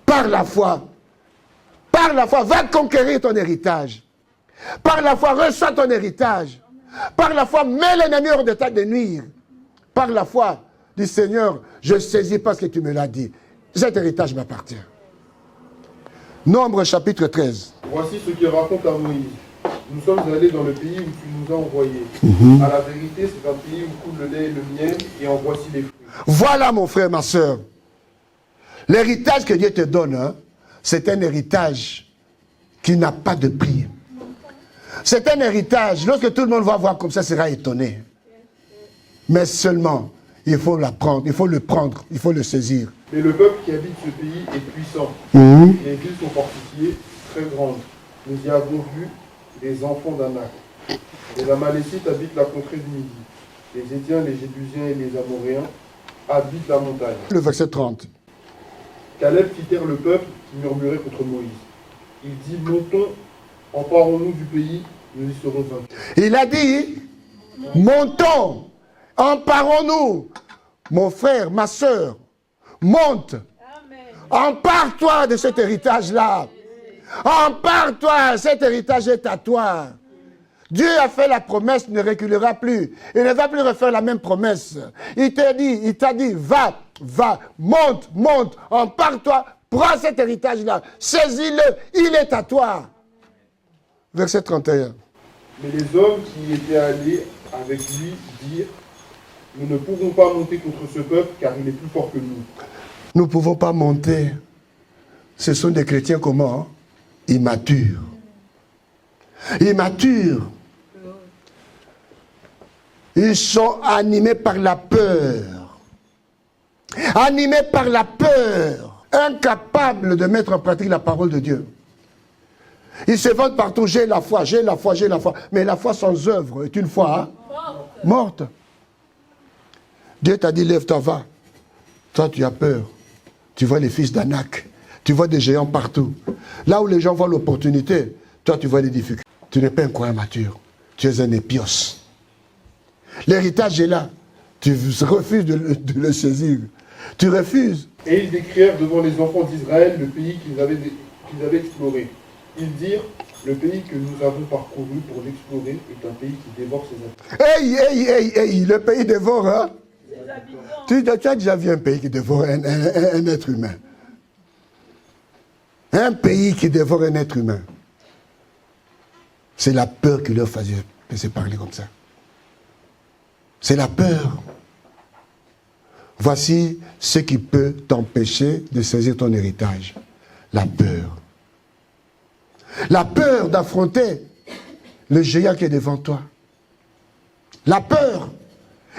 Par la foi, va conquérir ton héritage. Par la foi, reçois ton héritage. Par la foi, mets l'ennemi hors d'état de nuire. Par la foi, dis Seigneur, je saisis parce que tu me l'as dit. Cet héritage m'appartient. Nombre chapitre 13. Voici ce qu'il raconte à Moïse. Nous sommes allés dans le pays où tu nous as envoyés. À la vérité, c'est un pays où coule le lait et le miel, et en voici les fruits. Voilà, mon frère, ma soeur. L'héritage que Dieu te donne, hein, c'est un héritage qui n'a pas de prix. C'est un héritage, lorsque tout le monde va voir comme ça, sera étonné. Mais seulement, il faut l'apprendre, il faut le prendre, il faut le saisir. Mais le peuple qui habite ce pays est puissant. Les villes sont fortifiées, très grandes. Nous y avons vu les enfants d'Anak. Les Amalécites habitent la contrée du Midi. Les Étiens, les Jébusiens et les Amoréens habitent la montagne. Le verset 30. Caleb fit taire le peuple qui murmurait contre Moïse. Il dit, montons, emparons-nous du pays, nous y serons vaincus. Il a dit, montons, emparons-nous. mon frère, ma soeur, monte. Empare-toi de cet héritage-là. Empare-toi, cet héritage est à toi. Dieu a fait la promesse, ne reculera plus. Il ne va plus refaire la même promesse. Il t'a dit, va, monte, empare-toi, prends cet héritage-là, saisis-le, il est à toi. Verset 31. Mais les hommes qui étaient allés avec lui dirent, nous ne pouvons pas monter contre ce peuple car il est plus fort que nous. Nous ne pouvons pas monter. Ce sont des chrétiens comment? Immatures. Immatures. Ils sont animés par la peur. Animés par la peur. Incapables de mettre en pratique la parole de Dieu. Ils se vantent partout, j'ai la foi. Mais la foi sans œuvre est une foi morte. Dieu t'a dit, lève-toi, va. Toi, tu as peur. Tu vois les fils d'Anak. Tu vois des géants partout. Là où les gens voient l'opportunité, toi, tu vois les difficultés. Tu n'es pas un croyant mature. Tu es un épios. L'héritage est là. Tu refuses de le saisir. Tu refuses. Et ils décrièrent devant les enfants d'Israël le pays qu'ils avaient exploré. Ils dirent, le pays que nous avons parcouru pour l'explorer est un pays qui dévore ses habitants. Hey, le pays dévore, hein? Tu as déjà vu un pays qui dévore un être humain? Un pays qui dévore un être humain. C'est la peur qui leur faisait parler comme ça. C'est la peur. Voici ce qui peut t'empêcher de saisir ton héritage. La peur. La peur d'affronter le géant qui est devant toi. La peur.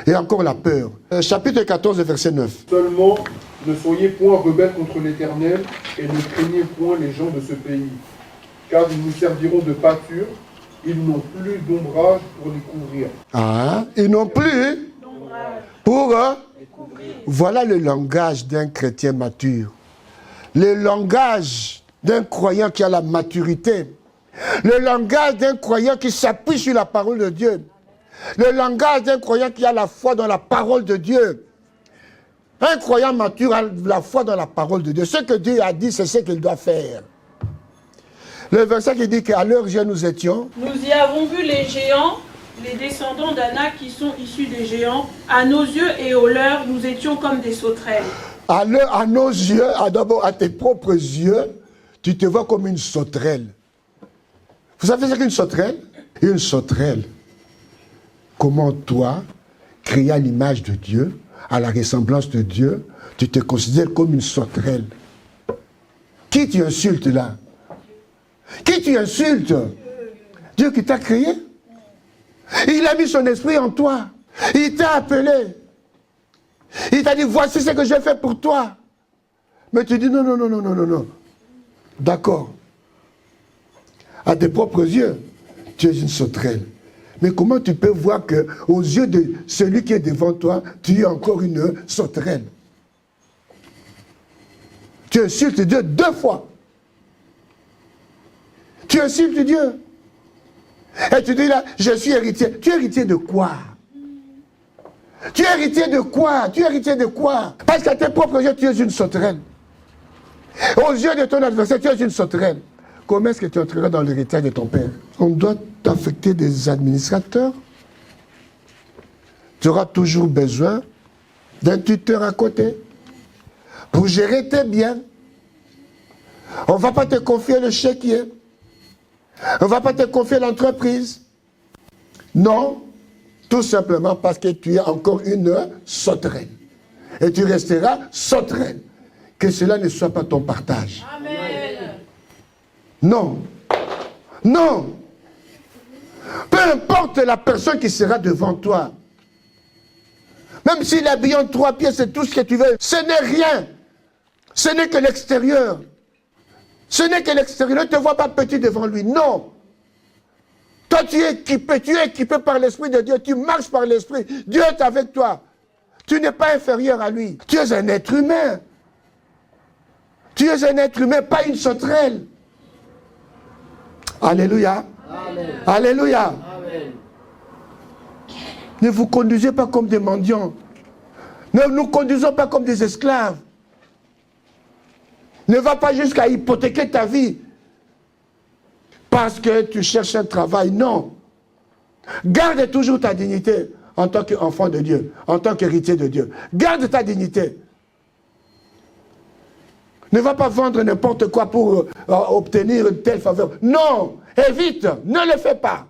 Et encore la peur. Chapitre 14, verset 9. Seulement, ne soyez point rebelles contre l'Éternel et ne craignez point les gens de ce pays. Car ils nous serviront de pâture, ils n'ont plus d'ombrage pour les couvrir. Ah, ils n'ont plus pour voilà le langage d'un chrétien mature. Le langage d'un croyant qui a la maturité. Le langage d'un croyant qui s'appuie sur la parole de Dieu. Le langage d'un croyant qui a la foi dans la parole de Dieu. Un croyant mature a la foi dans la parole de Dieu. Ce que Dieu a dit, c'est ce qu'il doit faire. Le verset qui dit qu'à leur yeux nous étions. Nous y avons vu les géants, les descendants d'Anak qui sont issus des géants. À nos yeux et aux leurs, nous étions comme des sauterelles. À nos yeux, d'abord à tes propres yeux, tu te vois comme une sauterelle. Vous savez ce qu'est une sauterelle? Une sauterelle. Comment toi, créé à l'image de Dieu, à la ressemblance de Dieu, tu te considères comme une sauterelle? Qui tu insultes là? Qui tu insultes? Dieu qui t'a créé. Il a mis son esprit en toi. Il t'a appelé. Il t'a dit, voici ce que j'ai fait pour toi. Mais tu dis, non. D'accord. À tes propres yeux, tu es une sauterelle. Mais comment tu peux voir que, aux yeux de celui qui est devant toi, tu es encore une sauterelle? Tu insultes Dieu 2 fois. Tu insultes Dieu. Et tu dis là, je suis héritier. Tu es héritier de quoi? Tu es héritier de quoi? Tu es héritier de quoi? Parce qu'à tes propres yeux, tu es une sauterelle. Aux yeux de ton adversaire, tu es une sauterelle. Comment est-ce que tu entreras dans l'héritage de ton père? On doit t'affecter des administrateurs. Tu auras toujours besoin d'un tuteur à côté pour gérer tes biens. On ne va pas te confier le chéquier. On ne va pas te confier l'entreprise. Non, tout simplement parce que tu es encore une sauterelle. Et tu resteras sauterelle. Que cela ne soit pas ton partage. Amen. Non. Non. Peu importe la personne qui sera devant toi. Même s'il est habillé en 3 pieds, c'est tout ce que tu veux. Ce n'est rien. Ce n'est que l'extérieur. Ce n'est que l'extérieur. Ne te vois pas petit devant lui. Non. Toi, tu es équipé par l'Esprit de Dieu. Tu marches par l'Esprit. Dieu est avec toi. Tu n'es pas inférieur à lui. Tu es un être humain. Tu es un être humain, pas une sauterelle. Alléluia. Amen. Alléluia. Amen. Ne vous conduisez pas comme des mendiants. Ne nous conduisons pas comme des esclaves. Ne va pas jusqu'à hypothéquer ta vie parce que tu cherches un travail. Non. Garde toujours ta dignité en tant qu'enfant de Dieu, en tant qu'héritier de Dieu. Garde ta dignité. Ne va pas vendre n'importe quoi pour obtenir une telle faveur. Non, évite, ne le fais pas.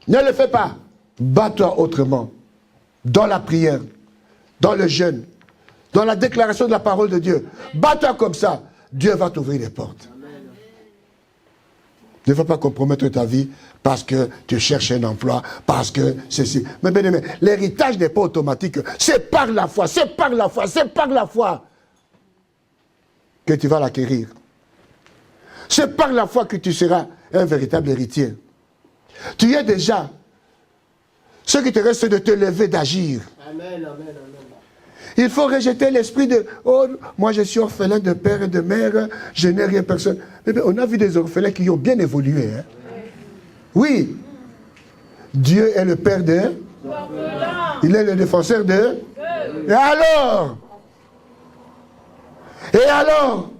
Ne le fais pas. Bats-toi autrement. Dans la prière, dans le jeûne, dans la déclaration de la parole de Dieu. Bats-toi comme ça. Dieu va t'ouvrir les portes. Ne va pas compromettre ta vie parce que tu cherches un emploi, parce que ceci. Mais bien aimé, l'héritage n'est pas automatique. C'est par la foi, c'est par la foi, c'est par la foi que tu vas l'acquérir. C'est par la foi que tu seras un véritable héritier. Tu es déjà. Ce qui te reste, c'est de te lever, d'agir. Amen, amen, amen. Il faut rejeter l'esprit de « Oh, moi je suis orphelin de père et de mère, je n'ai rien personne. » Mais on a vu des orphelins qui ont bien évolué. Hein? Oui. Dieu est le père de... Il est le défenseur de... Et alors? Et alors?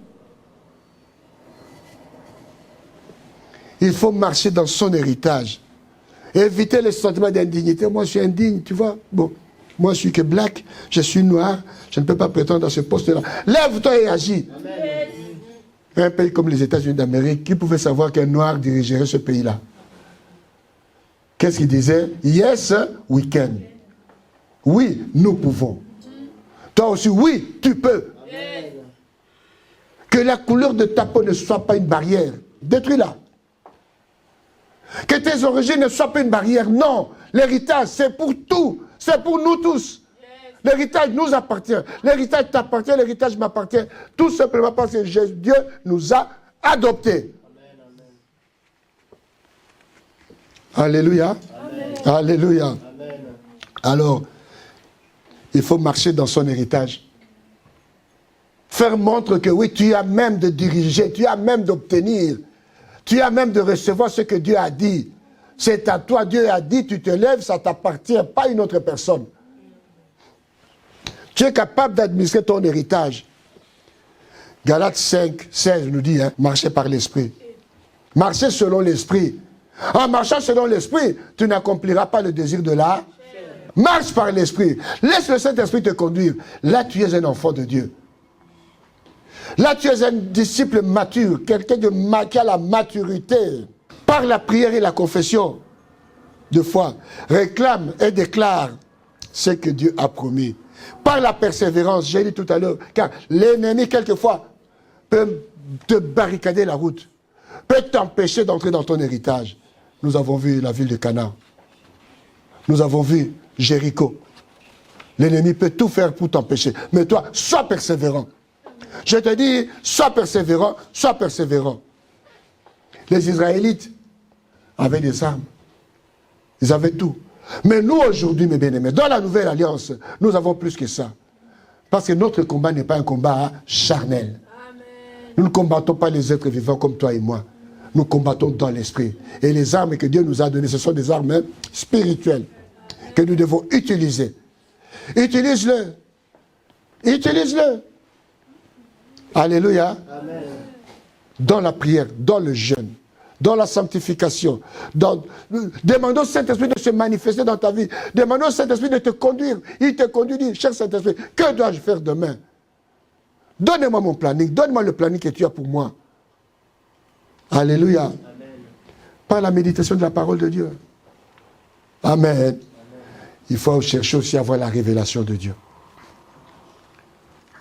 Il faut marcher dans son héritage. Éviter les sentiments d'indignité. Moi, je suis indigne, tu vois. Bon, moi, je suis que black, je suis noir, je ne peux pas prétendre à ce poste-là. Lève-toi et agis. Amen. Un pays comme les États-Unis d'Amérique, qui pouvait savoir qu'un noir dirigerait ce pays-là? Qu'est-ce qu'il disait? Yes, we can. Oui, nous pouvons. Toi aussi, oui, tu peux. Amen. Que la couleur de ta peau ne soit pas une barrière. Détruis-la. Que tes origines ne soient pas une barrière. Non, l'héritage, c'est pour tout. C'est pour nous tous. L'héritage nous appartient. L'héritage t'appartient, l'héritage m'appartient. Tout simplement parce que Dieu nous a adoptés. Amen. Alléluia. Amen. Alléluia. Amen. Alors, il faut marcher dans son héritage. Faire montre que oui, tu as même de diriger, tu as même d'obtenir. Tu as même de recevoir ce que Dieu a dit. C'est à toi, Dieu a dit, tu te lèves, ça t'appartient, pas une autre personne. Tu es capable d'administrer ton héritage. Galates 5, 16 nous dit, hein, marchez par l'esprit. Marchez selon l'esprit. En marchant selon l'esprit, tu n'accompliras pas le désir de la... Marche par l'esprit. Laisse le Saint-Esprit te conduire. Là, tu es un enfant de Dieu. Là, tu es un disciple mature, quelqu'un qui a la maturité. Par la prière et la confession de foi, réclame et déclare ce que Dieu a promis. Par la persévérance, j'ai dit tout à l'heure, car l'ennemi, quelquefois, peut te barricader la route, peut t'empêcher d'entrer dans ton héritage. Nous avons vu la ville de Canaan. Nous avons vu Jéricho. L'ennemi peut tout faire pour t'empêcher. Mais toi, sois persévérant. Je te dis, sois persévérant, sois persévérant. Les Israélites avaient des armes. Ils avaient tout. Mais nous, aujourd'hui, mes bien-aimés, dans la nouvelle alliance, nous avons plus que ça. Parce que notre combat n'est pas un combat charnel. Amen. Nous ne combattons pas les êtres vivants comme toi et moi. Nous combattons dans l'esprit. Et les armes que Dieu nous a données, ce sont des armes spirituelles que nous devons utiliser. Utilise-le. Utilise-le. Alléluia. Amen. Dans la prière, dans le jeûne, dans la sanctification. Demandons au Saint-Esprit de se manifester dans ta vie. Demandons au Saint-Esprit de te conduire. Il te conduit, dit, cher Saint-Esprit, que dois-je faire demain? Donne-moi mon planning. Donne-moi le planning que tu as pour moi. Alléluia. Amen. Par la méditation de la parole de Dieu. Amen. Amen. Il faut chercher aussi à avoir la révélation de Dieu.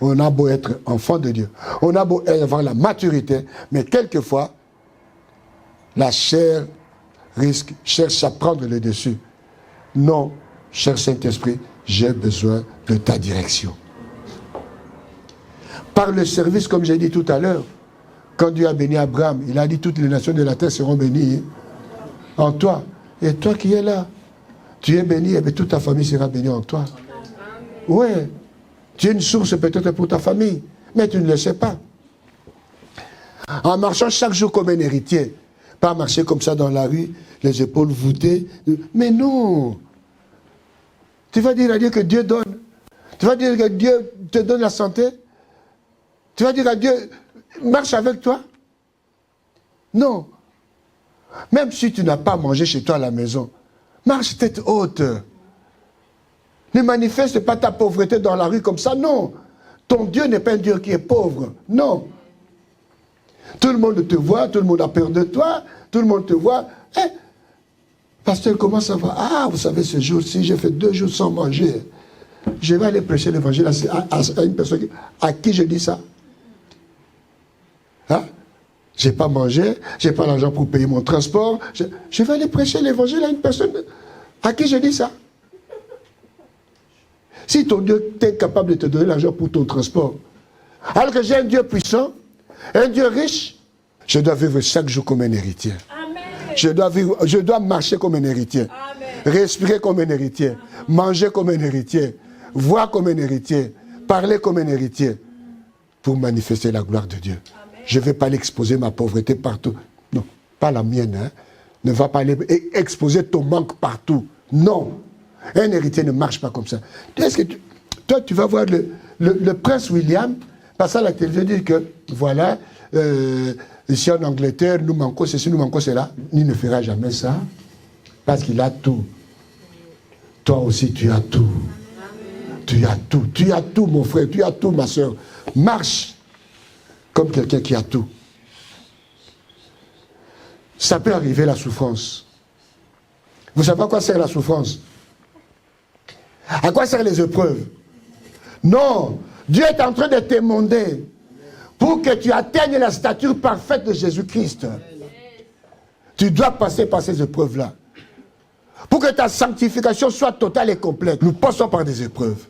On a beau être enfant de Dieu, on a beau avoir la maturité, mais quelquefois, la chair cherche à prendre le dessus. Non, cher Saint-Esprit, j'ai besoin de ta direction. Par le service, comme j'ai dit tout à l'heure, quand Dieu a béni Abraham, il a dit toutes les nations de la terre seront bénies en toi. Et toi qui es là, tu es béni, et toute ta famille sera bénie en toi. Oui. Tu es une source peut-être pour ta famille, mais tu ne le sais pas. En marchant chaque jour comme un héritier, pas marcher comme ça dans la rue, les épaules voûtées. Mais non. Tu vas dire à Dieu que Dieu donne. Tu vas dire que Dieu te donne la santé. Tu vas dire à Dieu, marche avec toi. Non. Même si tu n'as pas mangé chez toi à la maison, marche tête haute. Ne manifeste pas ta pauvreté dans la rue comme ça, non. Ton Dieu n'est pas un Dieu qui est pauvre, non. Tout le monde te voit, tout le monde a peur de toi, tout le monde te voit. Eh, pasteur, comment ça va? Ah, vous savez, ce jour-ci, j'ai fait 2 jours sans manger. Je vais aller prêcher l'évangile à une personne à qui je dis ça. Hein? Je n'ai pas mangé, je n'ai pas l'argent pour payer mon transport. Je vais aller prêcher l'évangile à une personne à qui je dis ça. Si ton Dieu est capable de te donner l'argent pour ton transport, alors que j'ai un Dieu puissant, un Dieu riche, je dois vivre chaque jour comme un héritier. Amen. Je dois marcher comme un héritier. Amen. Respirer comme un héritier. Manger comme un héritier. Voir comme un héritier. Parler comme un héritier. Pour manifester la gloire de Dieu. Amen. Je ne vais pas l'exposer ma pauvreté partout. Non, pas la mienne. Hein. Ne va pas exposer ton manque partout. Non. Un héritier ne marche pas comme ça. Est-ce que toi, tu vas voir le prince William passer à la télévision dire que, voilà, ici en Angleterre, nous manquons ceci, nous manquons cela. Il ne fera jamais ça. Parce qu'il a tout. Toi aussi, tu as tout. Tu as tout. Tu as tout, mon frère. Tu as tout, ma soeur. Marche comme quelqu'un qui a tout. Ça peut arriver, la souffrance. Vous savez à quoi sert la souffrance? À quoi servent les épreuves? Non, Dieu est en train de t'émonder pour que tu atteignes la stature parfaite de Jésus-Christ. Tu dois passer par ces épreuves-là. Pour que ta sanctification soit totale et complète. Nous passons par des épreuves.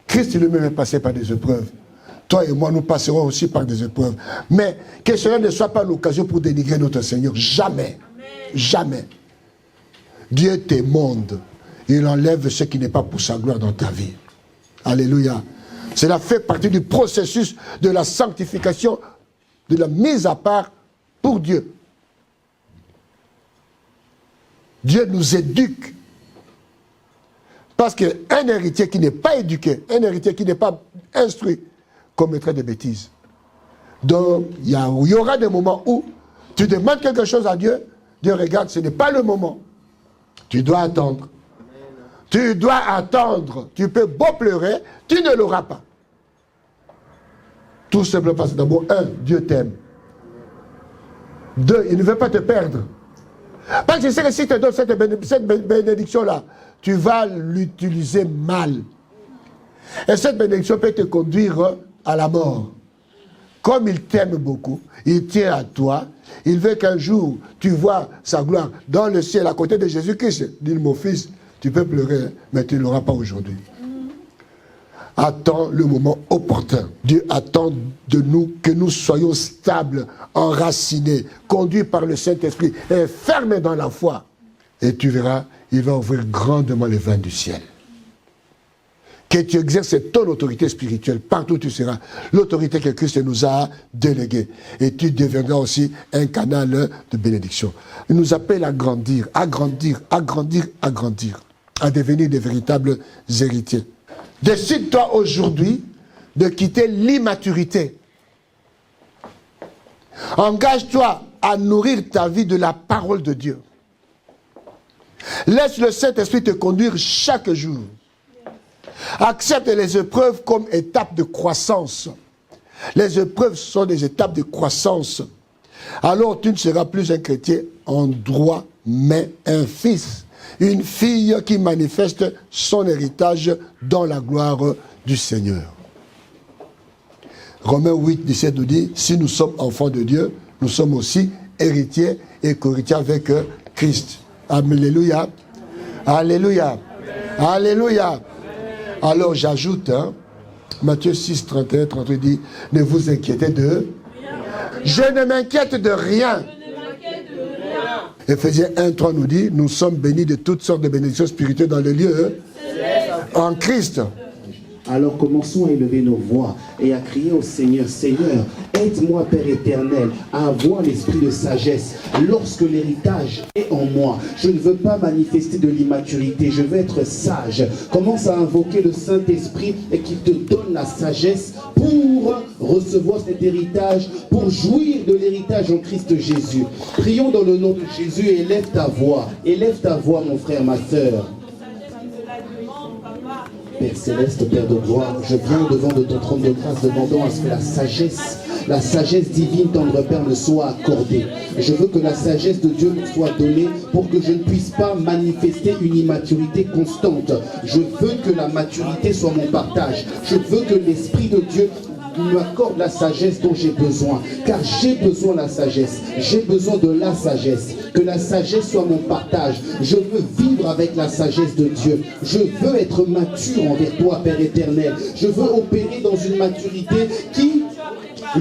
Christ lui-même est passé par des épreuves. Toi et moi, nous passerons aussi par des épreuves. Mais que cela ne soit pas l'occasion pour dénigrer notre Seigneur. Jamais. Jamais. Dieu t'émonde. Il enlève ce qui n'est pas pour sa gloire dans ta vie. Alléluia. Cela fait partie du processus de la sanctification, de la mise à part pour Dieu. Dieu nous éduque. Parce qu'un héritier qui n'est pas éduqué, un héritier qui n'est pas instruit, commettrait des bêtises. Donc, il y aura des moments où tu demandes quelque chose à Dieu, Dieu regarde, ce n'est pas le moment. Tu dois attendre. Tu dois attendre. Tu peux beau pleurer, tu ne l'auras pas. Tout simplement parce que d'abord, 1, Dieu t'aime. 2, il ne veut pas te perdre. Parce que je sais que si tu te donnes cette bénédiction-là, tu vas l'utiliser mal. Et cette bénédiction peut te conduire à la mort. Comme il t'aime beaucoup, il tient à toi, il veut qu'un jour tu vois sa gloire dans le ciel à côté de Jésus-Christ. Dis, mon fils, tu peux pleurer, mais tu ne l'auras pas aujourd'hui. Attends le moment opportun. Dieu attend de nous que nous soyons stables, enracinés, conduits par le Saint-Esprit et fermés dans la foi. Et tu verras, il va ouvrir grandement les vents du ciel. Que tu exerces ton autorité spirituelle partout où tu seras. L'autorité que Christ nous a déléguée. Et tu deviendras aussi un canal de bénédiction. Il nous appelle à grandir, à grandir, à grandir, à grandir. À devenir des véritables héritiers. Décide-toi aujourd'hui de quitter l'immaturité. Engage-toi à nourrir ta vie de la parole de Dieu. Laisse le Saint-Esprit te conduire chaque jour. Accepte les épreuves comme étapes de croissance. Les épreuves sont des étapes de croissance. Alors tu ne seras plus un chrétien en droit, mais un fils. Une fille qui manifeste son héritage dans la gloire du Seigneur. Romains 8, 17 nous dit, si nous sommes enfants de Dieu, nous sommes aussi héritiers et co-héritiers avec Christ. Alléluia. Alléluia. Alléluia. Alors j'ajoute, Matthieu 6, 31, 38 dit, ne vous inquiétez de... Je ne m'inquiète de rien. Éphésiens 1, 3 nous dit, nous sommes bénis de toutes sortes de bénédictions spirituelles dans le lieu en Christ. Alors commençons à élever nos voix et à crier au Seigneur. Seigneur, aide-moi, Père éternel, à avoir l'esprit de sagesse lorsque l'héritage est en moi. Je ne veux pas manifester de l'immaturité, je veux être sage. Commence à invoquer le Saint-Esprit et qu'il te donne la sagesse pour recevoir cet héritage, pour jouir de l'héritage en Christ Jésus. Prions dans le nom de Jésus et élève ta voix, mon frère, ma sœur. Père céleste, Père de gloire, je viens devant de ton trône de grâce, demandant à ce que la sagesse divine, tendre Père, me soit accordée. Je veux que la sagesse de Dieu me soit donnée pour que je ne puisse pas manifester une immaturité constante. Je veux que la maturité soit mon partage. Je veux que l'Esprit de Dieu m'accorde la sagesse dont j'ai besoin, car j'ai besoin de la sagesse, j'ai besoin de la sagesse, que la sagesse soit mon partage. Je veux vivre avec la sagesse de Dieu, je veux être mature envers toi, Père éternel, je veux opérer dans une maturité qui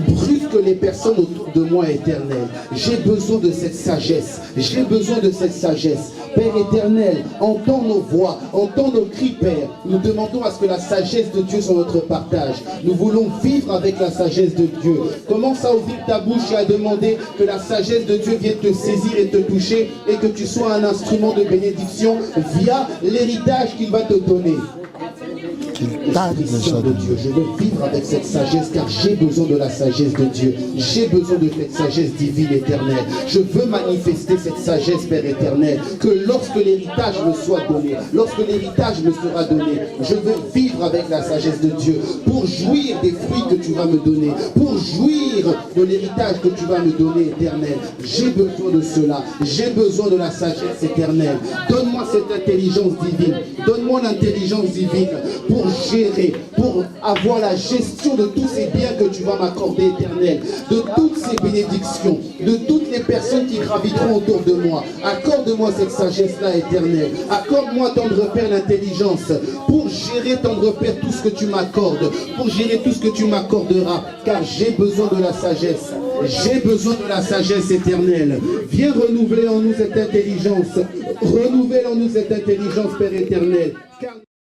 brusque les personnes autour de moi, éternel. J'ai besoin de cette sagesse, j'ai besoin de cette sagesse. Père éternel, entends nos voix, entends nos cris, Père. Nous demandons à ce que la sagesse de Dieu soit notre partage. Nous voulons vivre avec la sagesse de Dieu. Commence à ouvrir ta bouche et à demander que la sagesse de Dieu vienne te saisir et te toucher et que tu sois un instrument de bénédiction via l'héritage qu'il va te donner. Esprit Saint de Dieu, je veux vivre avec cette sagesse car j'ai besoin de la sagesse de Dieu. J'ai besoin de cette sagesse divine éternelle. Je veux manifester cette sagesse, Père éternel, que lorsque l'héritage me soit donné, lorsque l'héritage me sera donné, je veux vivre avec la sagesse de Dieu pour jouir des fruits que tu vas me donner, pour jouir de l'héritage que tu vas me donner, éternel. J'ai besoin de cela. J'ai besoin de la sagesse éternelle. Donne-moi cette intelligence divine. Donne-moi l'intelligence divine pour gérer, pour avoir la gestion de tous ces biens que tu vas m'accorder, éternel, de toutes ces bénédictions, de toutes les personnes qui graviteront autour de moi. Accorde-moi cette sagesse-là, éternel. Accorde-moi, tendre Père, l'intelligence pour gérer, tendre Père, tout ce que tu m'accordes, pour gérer tout ce que tu m'accorderas, car j'ai besoin de la sagesse. J'ai besoin de la sagesse éternelle. Viens renouveler en nous cette intelligence. Renouvelle en nous cette intelligence, Père éternel. Car